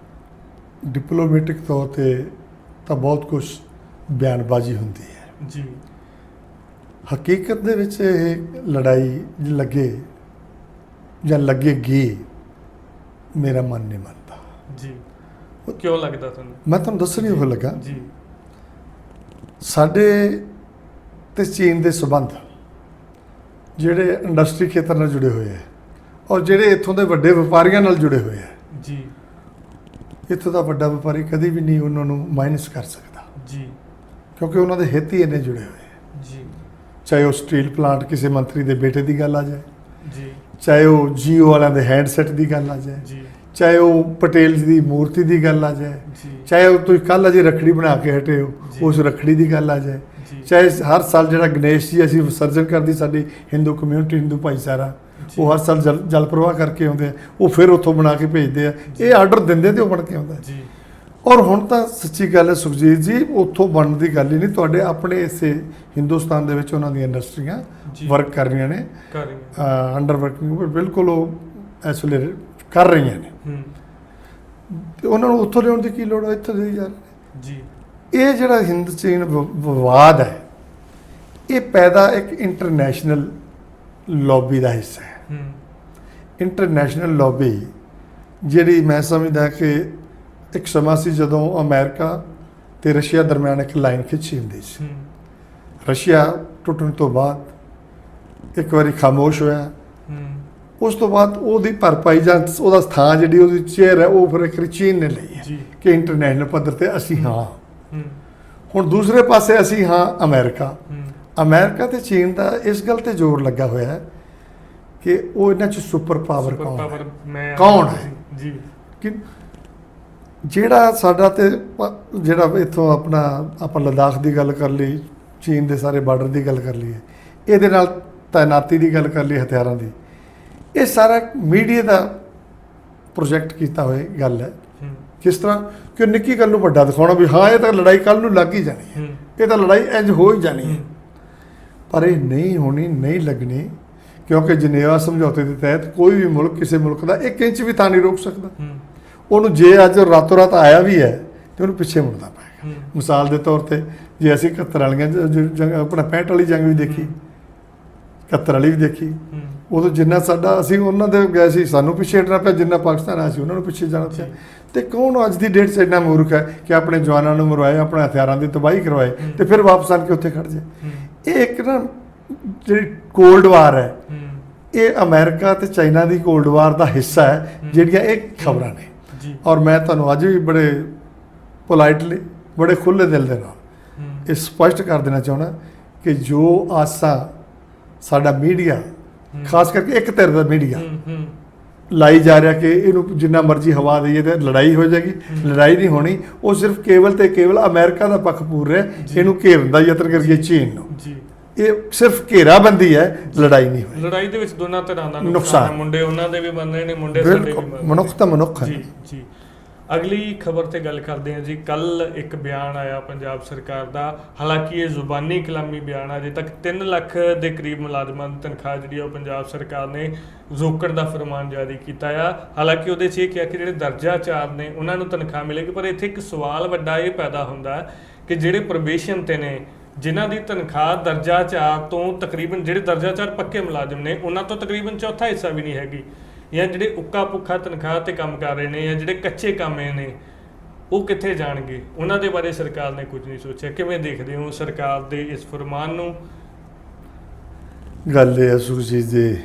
Speaker 2: ਡਿਪਲੋਮੈਟਿਕ ਤੌਰ ਤੇ ਤਾਂ ਬਹੁਤ ਕੁਝ ਬਿਆਨਬਾਜ਼ੀ ਹੁੰਦੀ ਹੈ
Speaker 1: ਜੀ।
Speaker 2: ਹਕੀਕਤ ਦੇ ਵਿੱਚ ਇਹ ਲੜਾਈ ਲੱਗੇ ਜਾਂ ਲੱਗੇਗੀ, ਮੇਰਾ ਮਨ ਨਹੀਂ ਮੰਨਦਾ
Speaker 1: ਜੀ। ਕਿਉਂ ਲੱਗਦਾ ਤੁਹਾਨੂੰ?
Speaker 2: ਮੈਂ ਤੁਹਾਨੂੰ ਦੱਸਣ ਹੀ ਉਹ ਲੱਗਾ
Speaker 1: ਜੀ।
Speaker 2: ਸਾਡੇ ਤੇ ਚੀਨ ਦੇ ਸੰਬੰਧ ਜਿਹੜੇ ਇੰਡਸਟਰੀ ਖੇਤਰ ਨਾਲ ਜੁੜੇ ਹੋਏ ਹੈ, ਔਰ ਜਿਹੜੇ ਇੱਥੋਂ ਦੇ ਵੱਡੇ ਵਪਾਰੀਆਂ ਨਾਲ ਜੁੜੇ ਹੋਏ ਹੈ
Speaker 1: ਜੀ।
Speaker 2: ਇੱਥੋਂ ਦਾ ਵੱਡਾ ਵਪਾਰੀ ਕਦੀ ਵੀ ਨਹੀਂ ਉਹਨਾਂ ਨੂੰ ਮਾਈਨਸ ਕਰ ਸਕਦਾ
Speaker 1: ਜੀ,
Speaker 2: ਕਿਉਂਕਿ ਉਹਨਾਂ ਦੇ ਹਿੱਤ ਹੀ ਇੰਨੇ ਜੁੜੇ ਹੋਏ ਹੈ।
Speaker 1: ਜੀ
Speaker 2: ਚਾਹੇ ਉਹ ਸਟੀਲ ਪਲਾਂਟ ਕਿਸੇ ਮੰਤਰੀ ਦੇ ਬੇਟੇ ਦੀ ਗੱਲ ਆ ਜਾਏ,
Speaker 1: ਜੀ,
Speaker 2: ਚਾਹੇ ਉਹ ਜੀਓ ਵਾਲਿਆਂ ਦੇ ਹੈਂਡਸੈਟ ਦੀ ਗੱਲ ਆ ਜਾਏ,
Speaker 1: ਜੀ,
Speaker 2: ਚਾਹੇ ਉਹ ਪਟੇਲ ਜੀ ਦੀ ਮੂਰਤੀ ਦੀ ਗੱਲ ਆ ਜਾਏ,
Speaker 1: ਜੀ,
Speaker 2: ਚਾਹੇ ਉਹ ਤੁਸੀਂ ਕੱਲ੍ਹ ਅਜੇ ਰੱਖੜੀ ਬਣਾ ਕੇ ਹਟੇ ਹੋ
Speaker 1: ਜੀ।
Speaker 2: ਉਸ ਰੱਖੜੀ ਦੀ ਗੱਲ ਆ ਜਾਏ,
Speaker 1: ਜੀ,
Speaker 2: ਚਾਹੇ ਹਰ ਸਾਲ ਜਿਹੜਾ ਗਣੇਸ਼ ਜੀ ਅਸੀਂ ਵਿਸਰਜਨ ਕਰਦੀ ਸਾਡੀ ਹਿੰਦੂ ਕਮਿਊਨਿਟੀ, ਹਿੰਦੂ ਭਾਈਚਾਰਾ,
Speaker 1: ਜੀ।
Speaker 2: ਉਹ ਹਰ ਸਾਲ ਜਲ ਪ੍ਰਵਾਹ ਕਰਕੇ ਆਉਂਦੇ ਆ, ਉਹ ਫਿਰ ਉੱਥੋਂ ਬਣਾ ਕੇ ਭੇਜਦੇ ਆ, ਇਹ ਆਰਡਰ ਦਿੰਦੇ ਤੇ ਉਹ ਬਣ ਕੇ ਆਉਂਦਾ
Speaker 1: ਜੀ।
Speaker 2: ਔਰ ਹੁਣ ਤਾਂ ਸੱਚੀ ਗੱਲ ਹੈ ਸੁਖਜੀਤ ਜੀ, ਉੱਥੋਂ ਬਣਨ ਦੀ ਗੱਲ ਹੀ ਨਹੀਂ, ਤੁਹਾਡੇ ਆਪਣੇ ਇਸੇ ਹਿੰਦੁਸਤਾਨ ਦੇ ਵਿੱਚ ਉਹਨਾਂ ਦੀਆਂ ਇੰਡਸਟਰੀਆਂ
Speaker 1: ਜੀ।
Speaker 2: ਵਰਕ ਕਰ ਰਹੀਆਂ ਨੇ,
Speaker 1: ਕਰ ਰਹੀ
Speaker 2: ਅੰਡਰ ਵਰਕਿੰਗ ਬਿਲਕੁਲ ਉਹ ਇਸ ਵੇਲੇ ਕਰ ਰਹੀਆਂ ਨੇ,
Speaker 1: ਹੂੰ।
Speaker 2: ਤੇ ਉਹਨਾਂ ਨੂੰ ਉੱਥੋਂ ਲਿਆਉਣ ਦੀ ਕੀ ਲੋੜ ਹੈ, ਇੱਥੇ ਦੇ ਯਾਰ।
Speaker 1: ਜੀ।
Speaker 2: ਇਹ ਜਿਹੜਾ ਹਿੰਦ ਚੀਨ ਵਿਵਾਦ ਹੈ, ਇਹ ਪੈਦਾ ਇੱਕ ਇੰਟਰਨੈਸ਼ਨਲ ਲੌਬੀ ਦਾ ਹਿੱਸਾ ਹੈ।
Speaker 1: ਹੂੰ।
Speaker 2: ਇੰਟਰਨੈਸ਼ਨਲ ਲੌਬੀ ਜਿਹੜੀ ਮੈਂ ਸਮਝਦਾ ਕਿ ਇੱਕ ਸਮਾਂ ਸੀ ਜਦੋਂ ਅਮਰੀਕਾ ਤੇ ਰਸ਼ੀਆ ਦਰਮਿਆਨ ਇੱਕ ਲਾਈਨ ਖਿੱਚੀ ਹੁੰਦੀ ਸੀ।
Speaker 1: ਹੂੰ।
Speaker 2: ਰਸ਼ੀਆ ਟੁੱਟਣ ਤੋਂ ਬਾਅਦ ਇੱਕ ਵਾਰੀ ਖਾਮੋਸ਼ ਹੋਇਆ,
Speaker 1: ਹੂੰ।
Speaker 2: ਉਸ ਤੋਂ ਬਾਅਦ ਉਹਦੀ ਭਰਪਾਈ ਜਾਂ ਉਹਦਾ ਸਥਾਨ ਜਿਹੜੀ ਉਹਦੀ ਚੇਅਰ ਹੈ ਉਹ ਫਿਰ ਇੱਕ ਚੀਨ ਨੇ ਲਈ ਹੈ
Speaker 1: ਜੀ।
Speaker 2: ਕਿ ਇੰਟਰਨੈਸ਼ਨਲ ਪੱਧਰ ਤੇ ਅਸੀਂ ਹਾਂ।
Speaker 1: ਹੂੰ।
Speaker 2: ਹੁਣ ਦੂਸਰੇ ਪਾਸੇ ਅਸੀਂ ਹਾਂ ਅਮਰੀਕਾ।
Speaker 1: ਹੂੰ।
Speaker 2: ਅਮਰੀਕਾ ਤੇ ਚੀਨ ਦਾ ਇਸ ਗੱਲ ਤੇ ਜ਼ੋਰ ਲੱਗਾ ਹੋਇਆ ਹੈ ਕਿ ਉਹ ਇਹਨਾਂ 'ਚ ਸੁਪਰ ਪਾਵਰ
Speaker 1: ਸੁਪਰ
Speaker 2: ਕੌਣ ਹੈ,
Speaker 1: ਪਾਵਰ ਮੈਂ
Speaker 2: ਕੌਣ ਹੈ?
Speaker 1: ਜੀ।
Speaker 2: ਕਿ ਜਿਹੜਾ ਸਾਡਾ ਤੇ ਜਿਹੜਾ ਇੱਥੋਂ ਆਪਾਂ ਲਦਾਖ ਦੀ ਗੱਲ ਕਰ ਲਈ, ਚੀਨ ਦੇ ਸਾਰੇ ਬਾਰਡਰ ਦੀ ਗੱਲ ਕਰ ਲਈਏ, ਇਹਦੇ ਨਾਲ ਤਾਇਨਾਤੀ ਦੀ ਗੱਲ ਕਰ ਲਈ ਹਥਿਆਰਾਂ ਦੀ, ਇਹ ਸਾਰਾ ਮੀਡੀਆ ਦਾ ਪ੍ਰੋਜੈਕਟ ਕੀਤਾ ਹੋਇਆ ਗੱਲ ਹੈ।
Speaker 1: ਹੂੰ।
Speaker 2: ਕਿਸ ਤਰ੍ਹਾਂ ਕਿ ਨਿੱਕੀ ਗੱਲ ਨੂੰ ਵੱਡਾ ਦਿਖਾਉਣਾ ਵੀ ਹਾਂ ਇਹ ਤਾਂ ਲੜਾਈ ਕੱਲ੍ਹ ਨੂੰ ਲੱਗ ਹੀ ਜਾਣੀ ਹੈ,
Speaker 1: ਹੂੰ।
Speaker 2: ਇਹ ਤਾਂ ਲੜਾਈ ਇੰਝ ਹੋ ਹੀ ਜਾਣੀ ਹੈ।
Speaker 1: ਹੂੰ।
Speaker 2: ਪਰ ਇਹ ਨਹੀਂ ਹੋਣੀ, ਨਹੀਂ ਲੱਗਣੀ, ਕਿਉਂਕਿ ਜਨੇਵਾ ਸਮਝੌਤੇ ਦੇ ਤਹਿਤ ਕੋਈ ਵੀ ਮੁਲਕ ਕਿਸੇ ਮੁਲਕ ਦਾ 1 ਇੰਚ ਵੀ ਤਾਂ ਨਹੀਂ ਰੋਕ ਸਕਦਾ।
Speaker 1: ਹੂੰ।
Speaker 2: ਉਹਨੂੰ ਜੇ ਅੱਜ ਰਾਤੋਂ ਰਾਤ ਆਇਆ ਵੀ ਹੈ ਤੇ ਉਹਨੂੰ ਪਿੱਛੇ ਮੁੜਨਾ ਪਏਗਾ।
Speaker 1: ਹੂੰ।
Speaker 2: ਮਿਸਾਲ ਦੇ ਤੌਰ ਤੇ ਜੇ ਅਸੀਂ 71 ਵਾਲੀਆਂ ਜੰਗ, ਆਪਣਾ 65 ਵਾਲੀ ਜੰਗ ਵੀ ਦੇਖੀ, 71 ਵਾਲੀ ਵੀ ਦੇਖੀ,
Speaker 1: ਹੂੰ।
Speaker 2: ਉਦੋਂ ਜਿੰਨਾ ਸਾਡਾ ਅਸੀਂ ਉਹਨਾਂ ਦੇ ਗਏ ਸੀ, ਸਾਨੂੰ ਪਿੱਛੇ ਹਟਣਾ ਪਿਆ, ਜਿੰਨਾ ਪਾਕਿਸਤਾਨ ਆਇਆ ਸੀ ਉਹਨਾਂ ਨੂੰ ਪਿੱਛੇ ਜਾਣਾ ਪਿਆ। ਤੇ ਕੌਣ ਅੱਜ ਦੀ ਡੇਟ 'ਚ ਇੰਨਾ ਮੂਰਖ ਹੈ ਕਿ ਆਪਣੇ ਜਵਾਨਾਂ ਨੂੰ ਮਰਵਾਏ, ਆਪਣੇ ਹਥਿਆਰਾਂ ਦੀ ਤਬਾਹੀ ਕਰਵਾਏ ਤੇ ਫਿਰ ਵਾਪਸ ਆਣ ਕੇ ਉੱਥੇ ਖੜ ਜਾਏ?
Speaker 1: ਹੂੰ।
Speaker 2: ਇਹ ਇੱਕ ਨਾ ਜਿਹੜੀ ਕੋਲਡ ਵਾਰ ਹੈ,
Speaker 1: ਹੂੰ।
Speaker 2: ਇਹ ਅਮਰੀਕਾ ਤੇ ਚਾਈਨਾ ਦੀ ਕੋਲਡ ਵਾਰ ਦਾ ਹਿੱਸਾ ਹੈ, ਜਿਹੜੀਆਂ ਇਹ ਖਬਰਾਂ ਨੇ।
Speaker 1: ਜੀ।
Speaker 2: ਔਰ ਮੈਂ ਤੁਹਾਨੂੰ ਅੱਜ ਵੀ ਬੜੇ ਪੋਲਾਈਟਲੀ, ਬੜੇ ਖੁੱਲ੍ਹੇ ਦਿਲ ਦੇ ਨਾਲ
Speaker 1: ਹੂੰ।
Speaker 2: ਇਹ ਸਪਸ਼ਟ ਕਰ ਦੇਣਾ ਚਾਹੁੰਦਾ ਕਿ ਜੋ ਆਸਾਂ ਸਾਡਾ ਮੀਡੀਆ, ਖਾਸ ਕਰਕੇ ਇੱਕ ਧਿਰ ਦਾ ਮੀਡੀਆ
Speaker 1: ਹੂੰ। ਹੂੰ।
Speaker 2: ਲਾਈ ਜਾ ਰਿਹਾ ਕਿ ਇਹਨੂੰ ਜਿੰਨਾ ਮਰਜ਼ੀ ਹਵਾ ਦੇਈਏ ਤੇ ਲੜਾਈ ਹੋ ਜਾਏਗੀ, ਲੜਾਈ ਨਹੀਂ ਹੋਣੀ। ਉਹ ਸਿਰਫ ਕੇਵਲ ਤੇ ਕੇਵਲ ਅਮਰੀਕਾ ਦਾ ਪੱਖ ਪੂਰ ਰਿਹਾ, ਇਹਨੂੰ ਘੇਰਨ ਦਾ ਯਤਨ ਕਰੀਏ ਚੀਨ ਨੂੰ।
Speaker 1: ਜੀ।
Speaker 2: ਇਹ ਸਿਰਫ ਘੇਰਾਬੰਦੀ ਹੈ, ਲੜਾਈ ਨਹੀਂ ਹੋਈ।
Speaker 1: ਲੜਾਈ ਦੇ ਵਿੱਚ ਦੋਨਾਂ ਤਰ੍ਹਾਂ ਦਾ
Speaker 2: ਨੁਕਸਾਨ
Speaker 1: ਨੁਕਸਾਨ ਹੈ, ਮੁੰਡੇ ਉਹਨਾਂ ਦੇ ਵੀ ਮਰ ਰਹੇ ਨੇ, ਮੁੰਡੇ ਸਾਡੇ ਵੀ ਮਰ ਰਹੇ ਨੇ।
Speaker 2: ਮਨੁੱਖ ਤਾਂ ਮਨੁੱਖ ਹੈ।
Speaker 1: ਜੀ। ਜੀ। ਅਗਲੀ ਖਬਰ ਤੇ ਗੱਲ ਕਰਦੇ ਹਾਂ ਜੀ। ਕੱਲ ਇੱਕ ਬਿਆਨ ਆਇਆ ਪੰਜਾਬ ਸਰਕਾਰ ਦਾ, ਹਾਲਾਂਕਿ ਇਹ ਜ਼ੁਬਾਨੀ ਕਲਾਮੀ ਬਿਆਨ ਆ। ਅਜੇ ਤੱਕ 3 ਲੱਖ ਦੇ ਕਰੀਬ ਮੁਲਾਜ਼ਮਾਂ ਦੀ ਤਨਖਾਹ ਜਿਹੜੀ ਆ ਉਹ ਪੰਜਾਬ ਸਰਕਾਰ ਨੇ ਰੋਕਣ ਦਾ ਫਰਮਾਨ ਜਾਰੀ ਕੀਤਾ ਆ। ਹਾਲਾਂਕਿ ਉਹਦੇ 'ਚ ਇਹ ਕਿਹਾ ਕਿ ਜਿਹੜੇ ਦਰਜਾ 4 ਨੇ ਉਹਨਾਂ ਨੂੰ ਤਨਖਾਹ ਮਿਲੇਗੀ, ਪਰ ਇੱਥੇ ਇੱਕ ਸਵਾਲ ਵੱਡਾ ਇਹ ਪੈਦਾ ਹੁੰਦਾ ਕਿ ਜਿਹੜੇ ਪ੍ਰੋਬੇਸ਼ਨ ਤੇ ਨੇ, ਜਿਨ੍ਹਾਂ ਦੀ ਤਨਖਾਹ ਦਰਜਾ 4 ਤੋਂ ਤਕਰੀਬਨ, ਜਿਹੜੇ ਦਰਜਾ 4 ਪੱਕੇ ਮੁਲਾਜ਼ਮ ਨੇ ਉਹਨਾਂ ਤੋਂ ਤਕਰੀਬਨ ਚੌਥਾ ਹਿੱਸਾ ਵੀ ਨਹੀਂ ਹੈਗੀ, ਜਾਂ ਜਿਹੜੇ ਉੱਕਾ ਪੁੱਖਾ ਤਨਖਾਹ ਤੇ ਕੰਮ ਕਰ ਰਹੇ ਨੇ, ਜਾਂ ਜਿਹੜੇ ਕੱਚੇ ਕਾਮੇ ਨੇ, ਉਹ ਕਿੱਥੇ ਜਾਣਗੇ? ਉਹਨਾਂ ਦੇ ਬਾਰੇ ਸਰਕਾਰ ਨੇ ਕੁਝ ਨਹੀਂ ਸੋਚਿਆ। ਕਿਵੇਂ ਦੇਖਦੇ ਹੋ ਸਰਕਾਰ ਦੇ ਇਸ ਫਰਮਾਨ ਨੂੰ?
Speaker 2: ਗੱਲ ਇਹ ਹੈ ਸੁਖਜੀਤ ਜੀ,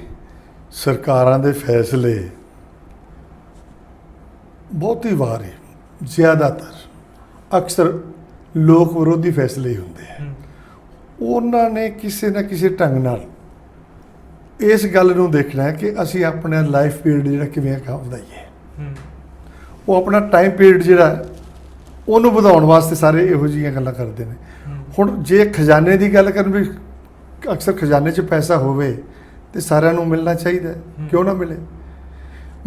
Speaker 2: ਸਰਕਾਰਾਂ ਦੇ ਫੈਸਲੇ ਬਹੁਤੀ ਵਾਰ ਜ਼ਿਆਦਾਤਰ ਅਕਸਰ ਲੋਕ ਵਿਰੋਧੀ ਫੈਸਲੇ ਹੀ ਹੁੰਦੇ ਆ। ਉਹਨਾਂ ਨੇ ਕਿਸੇ ਨਾ ਕਿਸੇ ਢੰਗ ਨਾਲ ਇਸ ਗੱਲ ਨੂੰ ਦੇਖਣਾ ਹੈ ਕਿ ਅਸੀਂ ਆਪਣਾ ਲਾਈਫ ਪੀਰੀਅਡ ਜਿਹੜਾ ਕਿਵੇਂ ਵਧਾਈਏ। ਉਹ ਆਪਣਾ ਟਾਈਮ ਪੀਰੀਅਡ ਜਿਹੜਾ ਉਹਨੂੰ ਵਧਾਉਣ ਵਾਸਤੇ ਸਾਰੇ ਇਹੋ ਜਿਹੀਆਂ ਗੱਲਾਂ ਕਰਦੇ ਨੇ। ਹੁਣ ਜੇ ਖਜ਼ਾਨੇ ਦੀ ਗੱਲ ਕਰਨ, ਵੀ ਅਕਸਰ ਖਜ਼ਾਨੇ 'ਚ ਪੈਸਾ ਹੋਵੇ ਤੇ ਸਾਰਿਆਂ ਨੂੰ ਮਿਲਣਾ ਚਾਹੀਦਾ, ਕਿਉਂ ਨਾ ਮਿਲੇ?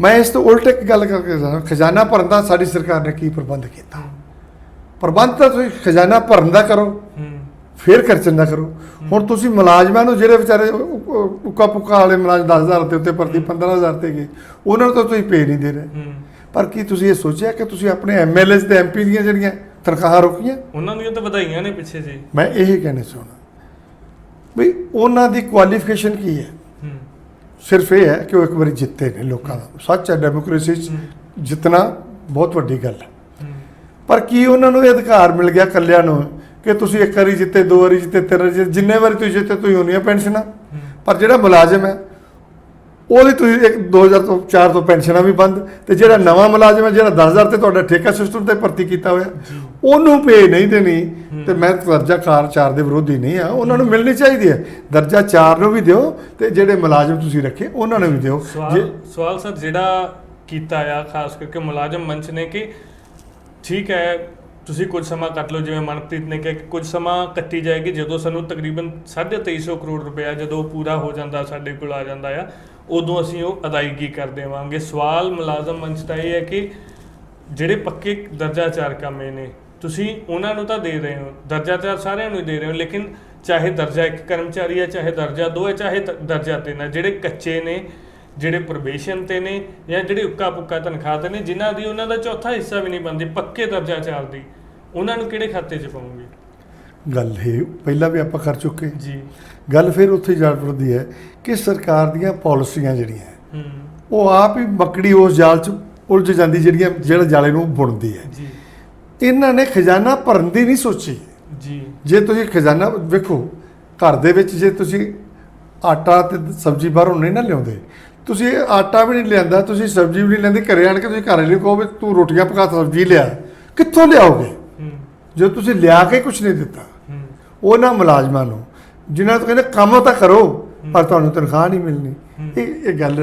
Speaker 2: ਮੈਂ ਇਸ ਤੋਂ ਉਲਟ ਇੱਕ ਗੱਲ ਕਰਕੇ ਦੱਸਾਂ, ਖਜ਼ਾਨਾ ਭਰਨ ਦਾ ਸਾਡੀ ਸਰਕਾਰ ਨੇ ਕੀ ਪ੍ਰਬੰਧ ਕੀਤਾ? ਪ੍ਰਬੰਧ ਤਾਂ ਤੁਸੀਂ ਖਜ਼ਾਨਾ ਭਰਨ ਦਾ ਕਰੋ, ਫਿਰ ਖਰਚਣ ਦਾ ਕਰੋ। ਹੁਣ ਤੁਸੀਂ ਮੁਲਾਜ਼ਮਾਂ ਨੂੰ, ਜਿਹੜੇ ਵਿਚਾਰੇ ਉੱਕਾ ਪੁੱਕਾ ਵਾਲੇ ਮੁਲਾਜ਼ਮ 10,000 ਦੇ ਉੱਤੇ ਭਰਤੀ 15,000 ਤੇ ਗਏ, ਉਹਨਾਂ ਨੂੰ ਤਾਂ ਤੁਸੀਂ ਪੇ ਨਹੀਂ ਦੇ ਰਹੇ। ਪਰ ਕੀ ਤੁਸੀਂ ਇਹ ਸੋਚਿਆ ਕਿ ਤੁਸੀਂ ਆਪਣੇ MLAs ਤੇ MP ਦੀਆਂ ਜਿਹੜੀਆਂ ਤਨਖਾਹਾਂ ਰੋਕੀਆਂ?
Speaker 1: ਉਹਨਾਂ ਦੀਆਂ ਤਾਂ ਵਧਾਈਆਂ ਨੇ ਪਿੱਛੇ ਜੀ।
Speaker 2: ਮੈਂ ਇਹ ਕਹਿਣਾ ਚਾਹੁੰਦਾ ਵੀ ਉਹਨਾਂ ਦੀ ਕੁਆਲੀਫਿਕੇਸ਼ਨ ਕੀ ਹੈ? ਸਿਰਫ ਇਹ ਹੈ ਕਿ ਉਹ ਇੱਕ ਵਾਰੀ ਜਿੱਤੇ ਨੇ। ਲੋਕਾਂ ਦਾ ਸੱਚ ਹੈ, ਡੈਮੋਕ੍ਰੇਸੀ 'ਚ ਜਿੱਤਣਾ ਬਹੁਤ ਵੱਡੀ ਗੱਲ ਹੈ। ਪਰ ਕੀ ਉਹਨਾਂ ਨੂੰ ਇਹ ਅਧਿਕਾਰ ਮਿਲ ਗਿਆ ਇਕੱਲਿਆਂ ਨੂੰ ਕਿ ਤੁਸੀਂ ਇੱਕ ਵਾਰੀ ਜਿੱਤੇ, 2 ਵਾਰੀ ਜਿੱਤੇ, 3 ਵਾਰੀ ਜਿੱਤੇ, ਜਿੰਨੇ ਵਾਰੀ ਤੁਸੀਂ ਜਿੱਤੇ ਤੁਸੀਂ ਉਨੀਆਂ ਪੈਨਸ਼ਨਾਂ? ਪਰ ਜਿਹੜਾ ਮੁਲਾਜ਼ਮ ਹੈ ਉਹਦੀ ਤੁਸੀਂ 2004 ਤੋਂ ਪੈਨਸ਼ਨਾਂ ਵੀ ਬੰਦ, ਤੇ ਜਿਹੜਾ ਨਵਾਂ ਮੁਲਾਜ਼ਮ ਹੈ, ਜਿਹੜਾ 10,000 ਤੇ ਤੁਹਾਡਾ ਠੇਕਾ ਸਿਸਟਮ ਤੇ ਭਰਤੀ ਕੀਤਾ ਹੋਇਆ, ਉਹਨੂੰ ਪੇ ਨਹੀਂ ਦੇਣੀ। ਤੇ ਮੈਂ ਦਰਜਾ 4 ਦੇ ਵਿਰੋਧੀ ਨਹੀਂ ਆ, ਉਹਨਾਂ ਨੂੰ ਮਿਲਣੀ ਚਾਹੀਦੀ ਹੈ। ਦਰਜਾ 4 ਨੂੰ ਵੀ ਦਿਓ ਤੇ ਜਿਹੜੇ ਮੁਲਾਜ਼ਮ ਤੁਸੀਂ ਰੱਖੇ ਉਹਨਾਂ ਨੂੰ ਵੀ ਦਿਓ।
Speaker 1: ਸਵਾਲ ਸਰ ਜਿਹੜਾ ਕੀਤਾ ਆ ਖਾਸ ਕਰਕੇ ਮੁਲਾਜ਼ਮ ਮੰਚ ਨੇ ਕਿ ਠੀਕ ਹੈ ਤੁਸੀਂ ਕੁਝ ਸਮਾਂ ਕੱਟ ਲਓ, ਜਿਵੇਂ ਮਨਪ੍ਰੀਤ ਨੇ ਕਿਹਾ ਕਿ ਕੁਝ ਸਮਾਂ ਕੱਟੀ ਜਾਏਗੀ, ਜਦੋਂ ਸਾਨੂੰ ਤਕਰੀਬਨ 2350 ਕਰੋੜ ਰੁਪਇਆ ਜਦੋਂ ਪੂਰਾ ਹੋ ਜਾਂਦਾ, ਸਾਡੇ ਕੋਲ ਆ ਜਾਂਦਾ ਆ, ਉਦੋਂ ਅਸੀਂ ਉਹ ਅਦਾਇਗੀ ਕਰ ਦੇਵਾਂਗੇ। ਸਵਾਲ ਮੁਲਾਜ਼ਮ ਮੰਚ ਦਾ ਇਹ ਹੈ ਕਿ ਜਿਹੜੇ ਪੱਕੇ ਦਰਜਾ 4 ਕਾਮੇ ਨੇ, ਤੁਸੀਂ ਉਹਨਾਂ ਨੂੰ ਤਾਂ ਦੇ ਰਹੇ ਹੋ, ਦਰਜਾ 4 ਸਾਰਿਆਂ ਨੂੰ ਹੀ ਦੇ ਰਹੇ ਹੋ, ਲੇਕਿਨ ਚਾਹੇ ਦਰਜਾ 1 ਕਰਮਚਾਰੀ ਹੈ, ਚਾਹੇ ਦਰਜਾ 2 ਹੈ, ਚਾਹੇ ਦਰਜਾ 3 ਹੈ, ਜਿਹੜੇ ਕੱਚੇ ਨੇ, ਜਿਹੜੇ ਪ੍ਰੋਬੇਸ਼ਨ ਤੇ ਨੇ, ਜਾਂ ਜਿਹੜੇ ਉੱਕਾ ਪੁੱਕਾ ਤਨਖਾਹ ਤੇ ਨੇ, ਜਿਨ੍ਹਾਂ ਦੀ ਉਹਨਾਂ ਦਾ ਚੌਥਾ ਹਿੱਸਾ ਵੀ ਨਹੀਂ ਬਣਦੀ, ਪੱਕੇ ਦਰਜਾ 4 ਦੀ, ਉਹਨਾਂ ਨੂੰ ਕਿਹੜੇ ਖਾਤੇ 'ਚ ਪਾਉਂਗੇ?
Speaker 2: ਗੱਲ ਇਹ ਪਹਿਲਾਂ ਵੀ ਆਪਾਂ ਕਰ ਚੁੱਕੇ
Speaker 1: ਜੀ।
Speaker 2: ਗੱਲ ਫਿਰ ਉੱਥੇ ਜਾ ਵੜਦੀ ਹੈ ਕਿ ਸਰਕਾਰ ਦੀਆਂ ਪਾਲਿਸੀਆਂ ਜਿਹੜੀਆਂ ਉਹ ਆਪ ਹੀ ਮੱਕੜੀ ਉਸ ਜਾਲ 'ਚ ਉਲਝ ਜਾਂਦੀ, ਜਿਹੜਾ ਜਾਲੇ ਨੂੰ ਬੁਣਦੀ ਹੈ।
Speaker 1: ਜੀ।
Speaker 2: ਇਹਨਾਂ ਨੇ ਖਜ਼ਾਨਾ ਭਰਨ ਦੀ ਨਹੀਂ ਸੋਚੀ
Speaker 1: ਜੀ।
Speaker 2: ਜੇ ਤੁਸੀਂ ਖਜ਼ਾਨਾ ਵੇਖੋ, ਘਰ ਦੇ ਵਿੱਚ ਜੇ ਤੁਸੀਂ ਆਟਾ ਤੇ ਸਬਜ਼ੀ ਬਾਹਰੋਂ ਨਹੀਂ ਨਾ ਲਿਆਉਂਦੇ, ਤੁਸੀਂ ਆਟਾ ਵੀ ਨਹੀਂ ਲਿਆਂਦਾ, ਤੁਸੀਂ ਸਬਜ਼ੀ ਵੀ ਨਹੀਂ ਲੈਂਦੇ, ਘਰੇ ਆਣ ਕੇ ਤੁਸੀਂ ਘਰ ਵਾਲੇ ਨੂੰ ਕਹੋ ਵੀ ਤੂੰ ਰੋਟੀਆਂ ਪਕਾ, ਸਬਜ਼ੀ ਲਿਆ, ਕਿੱਥੋਂ ਲਿਆਓਗੇ ਜੇ ਤੁਸੀਂ ਲਿਆ ਕੇ ਕੁਝ ਨਹੀਂ ਦਿੱਤਾ? ਉਹਨਾਂ ਮੁਲਾਜ਼ਮਾਂ ਨੂੰ ਜਿਨ੍ਹਾਂ ਤੋਂ ਕਹਿੰਦੇ ਕੰਮ ਤਾਂ ਕਰੋ ਪਰ ਤੁਹਾਨੂੰ ਤਨਖਾਹ ਨਹੀਂ ਮਿਲਣੀ, ਇਹ ਗੱਲ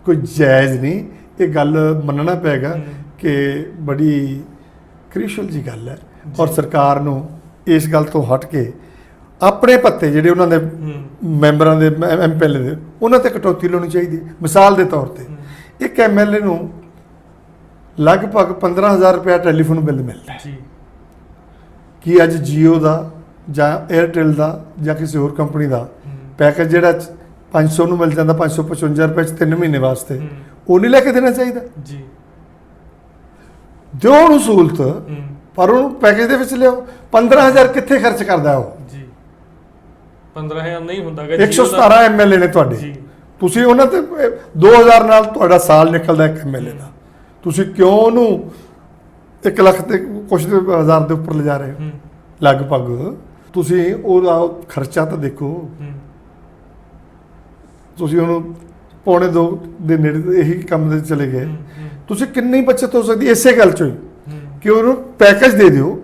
Speaker 2: ਕੋਈ ਜਾਇਜ਼ ਨਹੀਂ। ਇਹ ਗੱਲ ਮੰਨਣਾ ਪਏਗਾ ਕਿ ਬੜੀ ਕ੍ਰਿਸ਼ਲ ਜੀ ਗੱਲ ਹੈ। ਔਰ ਸਰਕਾਰ ਨੂੰ ਇਸ ਗੱਲ ਤੋਂ ਹਟ ਕੇ ਆਪਣੇ ਭੱਤੇ ਜਿਹੜੇ ਉਹਨਾਂ ਦੇ ਮੈਂਬਰਾਂ ਦੇ, MLA ਦੇ, ਉਹਨਾਂ ਤੇ ਕਟੌਤੀ ਲਾਉਣੀ ਚਾਹੀਦੀ। ਮਿਸਾਲ ਦੇ ਤੌਰ ਤੇ ਇੱਕ MLA ਨੂੰ ਲਗਭਗ 15,000 ਰੁਪਇਆ ਟੈਲੀਫੋਨ ਬਿੱਲ ਮਿਲਦਾ ਹੈ। ਕੀ ਅੱਜ ਜੀਓ ਦਾ ਜਾਂ 에ਅਰਟੈਲ ਦਾ ਜਾਂ ਕਿਸੇ ਹੋਰ ਕੰਪਨੀ ਦਾ ਪੈਕੇਜ ਜਿਹੜਾ 500 ਨੂੰ ਮਿਲ ਜਾਂਦਾ, 555 ਰੁਪਏ 'ਚ 3 ਮਹੀਨੇ ਵਾਸਤੇ, ਉਹ ਨਹੀਂ ਲੈ ਕੇ ਦੇਣਾ ਚਾਹੀਦਾ? ਜੀ। ਦਿਓ ਉਹਨੂੰ ਸਹੂਲਤ, ਪਰ ਉਹਨੂੰ ਪੈਕੇਜ ਦੇ ਵਿੱਚ ਲਿਆਓ। 15,000 ਕਿੱਥੇ ਖਰਚ ਕਰਦਾ ਉਹ? ਜੀ। 15,000 ਨਹੀਂ ਹੁੰਦਾ। 117 MLA ਨੇ ਤੁਹਾਡੇ, ਤੁਸੀਂ ਉਹਨਾਂ ਤੇ 2,000 ਨਾਲ ਤੁਹਾਡਾ ਸਾਲ ਨਿਕਲਦਾ ਇੱਕ MLA ਦਾ, ਤੁਸੀਂ ਕਿਉਂ ਉਹਨੂੰ 1 ਲੱਖ ਤੇ ਕੁਛ ਹਜ਼ਾਰ ਦੇ ਉੱਪਰ ਲਿਜਾ ਰਹੇ ਹੋ? ਲਗਭਗ ਤੁਸੀਂ ਉਹਦਾ ਖਰਚਾ ਤਾਂ ਦੇਖੋ। ਤੁਸੀਂ ਉਹਨੂੰ 1.25 ਦੇ ਨੇੜੇ ਇਹੀ ਕੰਮ ਦੇ ਚਲੇ ਗਏ, ਤੁਸੀਂ ਕਿੰਨੀ ਬੱਚਤ ਹੋ ਸਕਦੀ ਇਸੇ ਗੱਲ 'ਚੋਂ ਹੀ ਕਿ ਉਹਨੂੰ ਪੈਕੇਜ ਦੇ ਦਿਓ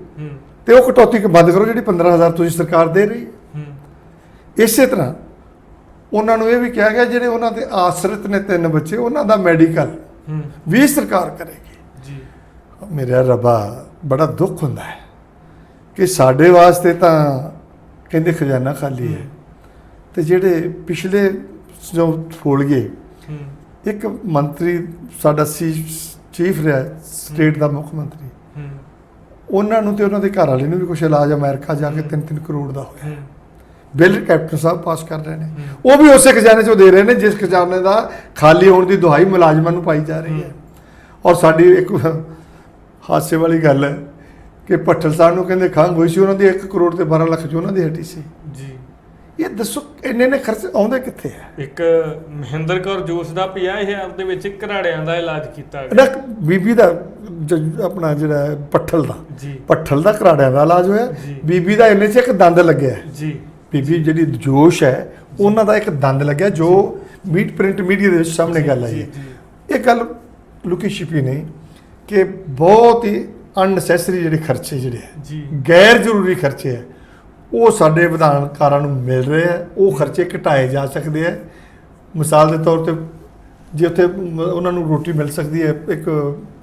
Speaker 2: ਤੇ ਉਹ ਕਟੌਤੀ ਬੰਦ ਕਰੋ ਜਿਹੜੀ 15,000 ਤੁਸੀਂ ਸਰਕਾਰ ਦੇ ਰਹੀ ਹੈ। ਇਸੇ ਤਰ੍ਹਾਂ ਉਹਨਾਂ ਨੂੰ ਇਹ ਵੀ ਕਿਹਾ ਗਿਆ ਜਿਹੜੇ ਉਹਨਾਂ ਦੇ ਆਸਰਿਤ ਨੇ 3 ਬੱਚੇ, ਉਹਨਾਂ ਦਾ ਮੈਡੀਕਲ ਵੀ ਸਰਕਾਰ ਕਰੇਗੀ। ਮੇਰੇ ਰੱਬਾ, ਬੜਾ ਦੁੱਖ ਹੁੰਦਾ ਹੈ ਕਿ ਸਾਡੇ ਵਾਸਤੇ ਤਾਂ ਕਹਿੰਦੇ ਖਜ਼ਾਨਾ ਖਾਲੀ ਹੈ, ਤੇ ਜਿਹੜੇ ਪਿਛਲੇ ਜੋ ਫੋਲ ਗਏ, ਇੱਕ ਮੰਤਰੀ ਸਾਡਾ ਸੀ ਚੀਫ ਰਿਹਾ ਸਟੇਟ ਦਾ ਮੁੱਖ ਮੰਤਰੀ,
Speaker 1: ਹੂੰ
Speaker 2: ਉਹਨਾਂ ਨੂੰ ਤੇ ਉਹਨਾਂ ਦੇ ਘਰ ਵਾਲੇ ਨੂੰ ਵੀ ਕੁਛ ਇਲਾਜ ਅਮਰੀਕਾ ਜਾ ਕੇ 3-3 ਕਰੋੜ ਦਾ ਹੋਇਆ।
Speaker 1: ਹੂੰ
Speaker 2: ਬਿੱਲ ਕੈਪਟਨ ਸਾਹਿਬ ਪਾਸ ਕਰ ਰਹੇ ਨੇ, ਉਹ ਵੀ ਉਸੇ ਖਜ਼ਾਨੇ 'ਚੋਂ ਦੇ ਰਹੇ ਨੇ ਜਿਸ ਖਜ਼ਾਨੇ ਦਾ ਖਾਲੀ ਹੋਣ ਦੀ ਦੁਹਾਈ ਮੁਲਾਜ਼ਮਾਂ ਨੂੰ ਪਾਈ ਜਾ ਰਹੀ ਹੈ। ਔਰ ਸਾਡੀ ਇੱਕ ਹਾਸੇ ਵਾਲੀ ਗੱਲ ਹੈ ਕਿ ਭੱਠਲ ਸਾਹਿਬ ਨੂੰ ਕਹਿੰਦੇ ਖੰਘ ਹੋਈ ਸੀ, ਉਹਨਾਂ ਦੀ 1 ਕਰੋੜ ਤੇ 12 ਲੱਖ 'ਚ ਉਹਨਾਂ ਦੀ ਹਟੀ ਸੀ
Speaker 1: ਜੀ।
Speaker 2: ਇਹ ਦੱਸੋ ਇੰਨੇ ਨੇ ਖਰਚ ਆਉਂਦੇ ਕਿੱਥੇ ਆ?
Speaker 1: ਇੱਕ ਮਹਿੰਦਰ ਕੌਰ ਜੋਸ਼ ਦਾ 50,000 ਦੇ ਵਿੱਚ ਘਰਾੜਿਆਂ ਦਾ ਇਲਾਜ ਕੀਤਾ ਗਿਆ।
Speaker 2: ਇਹਦਾ ਬੀਬੀ ਦਾ ਆਪਣਾ ਜਿਹੜਾ ਪੱਠਲ ਦਾ
Speaker 1: ਜੀ
Speaker 2: ਪੱਠਲ ਦਾ ਘਰਾੜਿਆਂ ਦਾ ਇਲਾਜ ਹੋਇਆ,
Speaker 1: ਜੀ।
Speaker 2: ਬੀਬੀ ਦਾ ਇੰਨੇ 'ਚ ਇੱਕ ਦੰਦ ਲੱਗਿਆ।
Speaker 1: ਜੀ
Speaker 2: ਬੀਬੀ ਜਿਹੜੀ ਜੋਸ਼ ਹੈ ਉਹਨਾਂ ਦਾ ਇੱਕ ਦੰਦ ਲੱਗਿਆ, ਜੋ ਪ੍ਰਿੰਟ ਮੀਡੀਆ ਦੇ ਵਿੱਚ ਸਾਹਮਣੇ ਗੱਲ ਆਈ ਹੈ। ਇਹ ਗੱਲ ਲੁਕੀ ਛਿਪੀ ਨਹੀਂ ਕਿ ਬਹੁਤ ਹੀ ਅਨਨੈਸੈਸਰੀ ਜਿਹੜੇ ਖਰਚੇ ਜਿਹੜੇ ਹੈ,
Speaker 1: ਜੀ
Speaker 2: ਗੈਰ ਜ਼ਰੂਰੀ ਖਰਚੇ ਹੈ, ਉਹ ਸਾਡੇ ਵਿਧਾਨਕਾਰਾਂ ਨੂੰ ਮਿਲ ਰਹੇ ਆ। ਉਹ ਖਰਚੇ ਘਟਾਏ ਜਾ ਸਕਦੇ ਆ। ਮਿਸਾਲ ਦੇ ਤੌਰ ਤੇ ਜੇ ਉੱਥੇ ਉਹਨਾਂ ਨੂੰ ਰੋਟੀ ਮਿਲ ਸਕਦੀ ਹੈ ਇੱਕ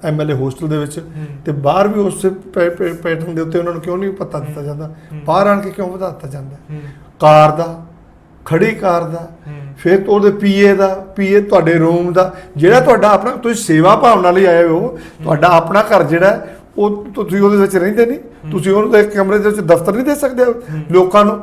Speaker 2: MLA ਹੋਸਟਲ ਦੇ ਵਿੱਚ, ਤੇ ਬਾਹਰ ਵੀ ਉਸ ਪੈਟਰਨ ਦੇ ਉੱਤੇ ਉਹਨਾਂ ਨੂੰ ਕਿਉਂ ਨਹੀਂ ਪਤਾ ਦਿੱਤਾ ਜਾਂਦਾ? ਬਾਹਰ ਆਣ ਕੇ ਕਿਉਂ ਵਧਾ ਦਿੱਤਾ ਜਾਂਦਾ? ਕਾਰ ਦਾ, ਖੜੀ ਕਾਰ ਦਾ, ਫਿਰ ਉਹਦੇ PA ਦਾ, PA ਤੁਹਾਡੇ ਰੂਮ ਦਾ, ਜਿਹੜਾ ਤੁਹਾਡਾ ਆਪਣਾ, ਤੁਸੀਂ ਸੇਵਾ ਭਾਵਨਾ ਲਈ ਆਏ ਹੋ, ਤੁਹਾਡਾ ਆਪਣਾ ਘਰ ਜਿਹੜਾ ਉਹ ਤੁਸੀਂ ਉਹਦੇ ਵਿੱਚ ਰਹਿੰਦੇ ਨਹੀਂ, ਤੁਸੀਂ ਉਹਦੇ ਕਮਰੇ ਦੇ ਵਿੱਚ ਦਫ਼ਤਰ ਨਹੀਂ ਦੇ ਸਕਦੇ ਲੋਕਾਂ ਨੂੰ?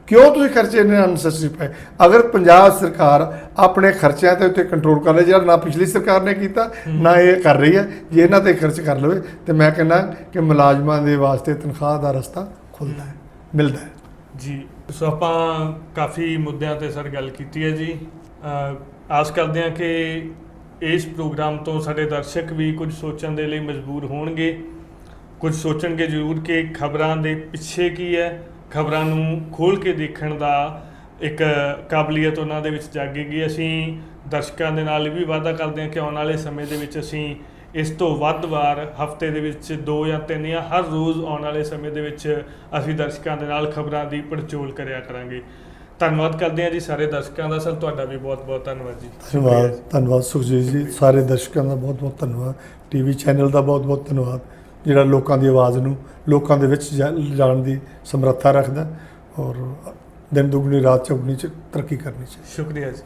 Speaker 2: ਕਿਉਂ ਤੁਸੀਂ ਖਰਚੇ ਇੰਨੇ ਅਨਸੈਸਰੀ ਪਏ? ਅਗਰ ਪੰਜਾਬ ਸਰਕਾਰ ਆਪਣੇ ਖਰਚਿਆਂ ਤੇ ਉੱਤੇ ਕੰਟਰੋਲ ਕਰ ਲੈ, ਜਿਹੜਾ ਨਾ ਪਿਛਲੀ ਸਰਕਾਰ ਨੇ ਕੀਤਾ ਨਾ ਇਹ ਕਰ ਰਹੀ ਹੈ, ਜੇ ਇਹਨਾਂ ਤੇ ਖਰਚ ਕਰ ਲਵੇ ਤੇ ਮੈਂ ਕਹਿੰਦਾ ਕਿ ਮੁਲਾਜ਼ਮਾਂ ਦੇ ਵਾਸਤੇ ਤਨਖਾਹ ਦਾ ਰਸਤਾ ਖੁੱਲ੍ਹਦਾ ਹੈ, ਮਿਲਦਾ ਹੈ।
Speaker 1: ਜੀ ਸੋ ਆਪਾਂ ਕਾਫੀ ਮੁੱਦਿਆਂ ਤੇ ਸਰ ਗੱਲ ਕੀਤੀ ਹੈ ਜੀ। ਆਸ ਕਰਦੇ ਹਾਂ ਕਿ ਇਸ ਪ੍ਰੋਗਰਾਮ ਤੋਂ ਸਾਡੇ ਦਰਸ਼ਕ ਵੀ ਕੁਝ ਸੋਚਣ ਦੇ ਲਈ ਮਜਬੂਰ ਹੋਣਗੇ, ਕੁਝ ਸੋਚਣਗੇ ਜ਼ਰੂਰ ਕਿ ਖਬਰਾਂ ਦੇ ਪਿੱਛੇ ਕੀ ਹੈ, ਖਬਰਾਂ ਨੂੰ ਖੋਲ੍ਹ ਕੇ ਦੇਖਣ ਦਾ ਇੱਕ ਕਾਬਲੀਅਤ ਉਹਨਾਂ ਦੇ ਵਿੱਚ ਜਾਗੇਗੀ। ਅਸੀਂ ਦਰਸ਼ਕਾਂ ਦੇ ਨਾਲ ਵੀ ਵਾਅਦਾ ਕਰਦੇ ਹਾਂ ਕਿ ਆਉਣ ਵਾਲੇ ਸਮੇਂ ਦੇ ਵਿੱਚ ਅਸੀਂ ਇਸ ਤੋਂ ਵੱਧ ਵਾਰ ਹਫਤੇ ਦੇ ਵਿੱਚ 2 ਜਾਂ 3 ਜਾਂ ਹਰ ਰੋਜ਼ ਆਉਣ ਵਾਲੇ ਸਮੇਂ ਦੇ ਵਿੱਚ ਅਸੀਂ ਦਰਸ਼ਕਾਂ ਦੇ ਨਾਲ ਖਬਰਾਂ ਦੀ ਪੜਚੋਲ ਕਰਿਆ ਕਰਾਂਗੇ। ਧੰਨਵਾਦ ਕਰਦੇ ਹਾਂ ਜੀ ਸਾਰੇ ਦਰਸ਼ਕਾਂ ਦਾ। ਸਰ ਤੁਹਾਡਾ ਵੀ ਬਹੁਤ ਬਹੁਤ ਧੰਨਵਾਦ ਜੀ।
Speaker 2: ਧੰਨਵਾਦ ਸੁਖਜੀਤ ਜੀ, ਸਾਰੇ ਦਰਸ਼ਕਾਂ ਦਾ ਬਹੁਤ ਬਹੁਤ ਧੰਨਵਾਦ। TV ਚੈਨਲ ਦਾ ਬਹੁਤ ਬਹੁਤ ਧੰਨਵਾਦ, ਜਿਹੜਾ ਲੋਕਾਂ ਦੀ ਆਵਾਜ਼ ਨੂੰ ਲੋਕਾਂ ਦੇ ਵਿੱਚ ਜਾਣ ਦੀ ਸਮਰੱਥਾ ਰੱਖਦਾ ਔਰ ਦਿਨ ਦੁਗਣੀ ਰਾਤ ਚੌਗਣੀ 'ਚ ਤਰੱਕੀ ਕਰਨੀ ਚਾਹੀਦੀ।
Speaker 1: ਸ਼ੁਕਰੀਆ ਜੀ।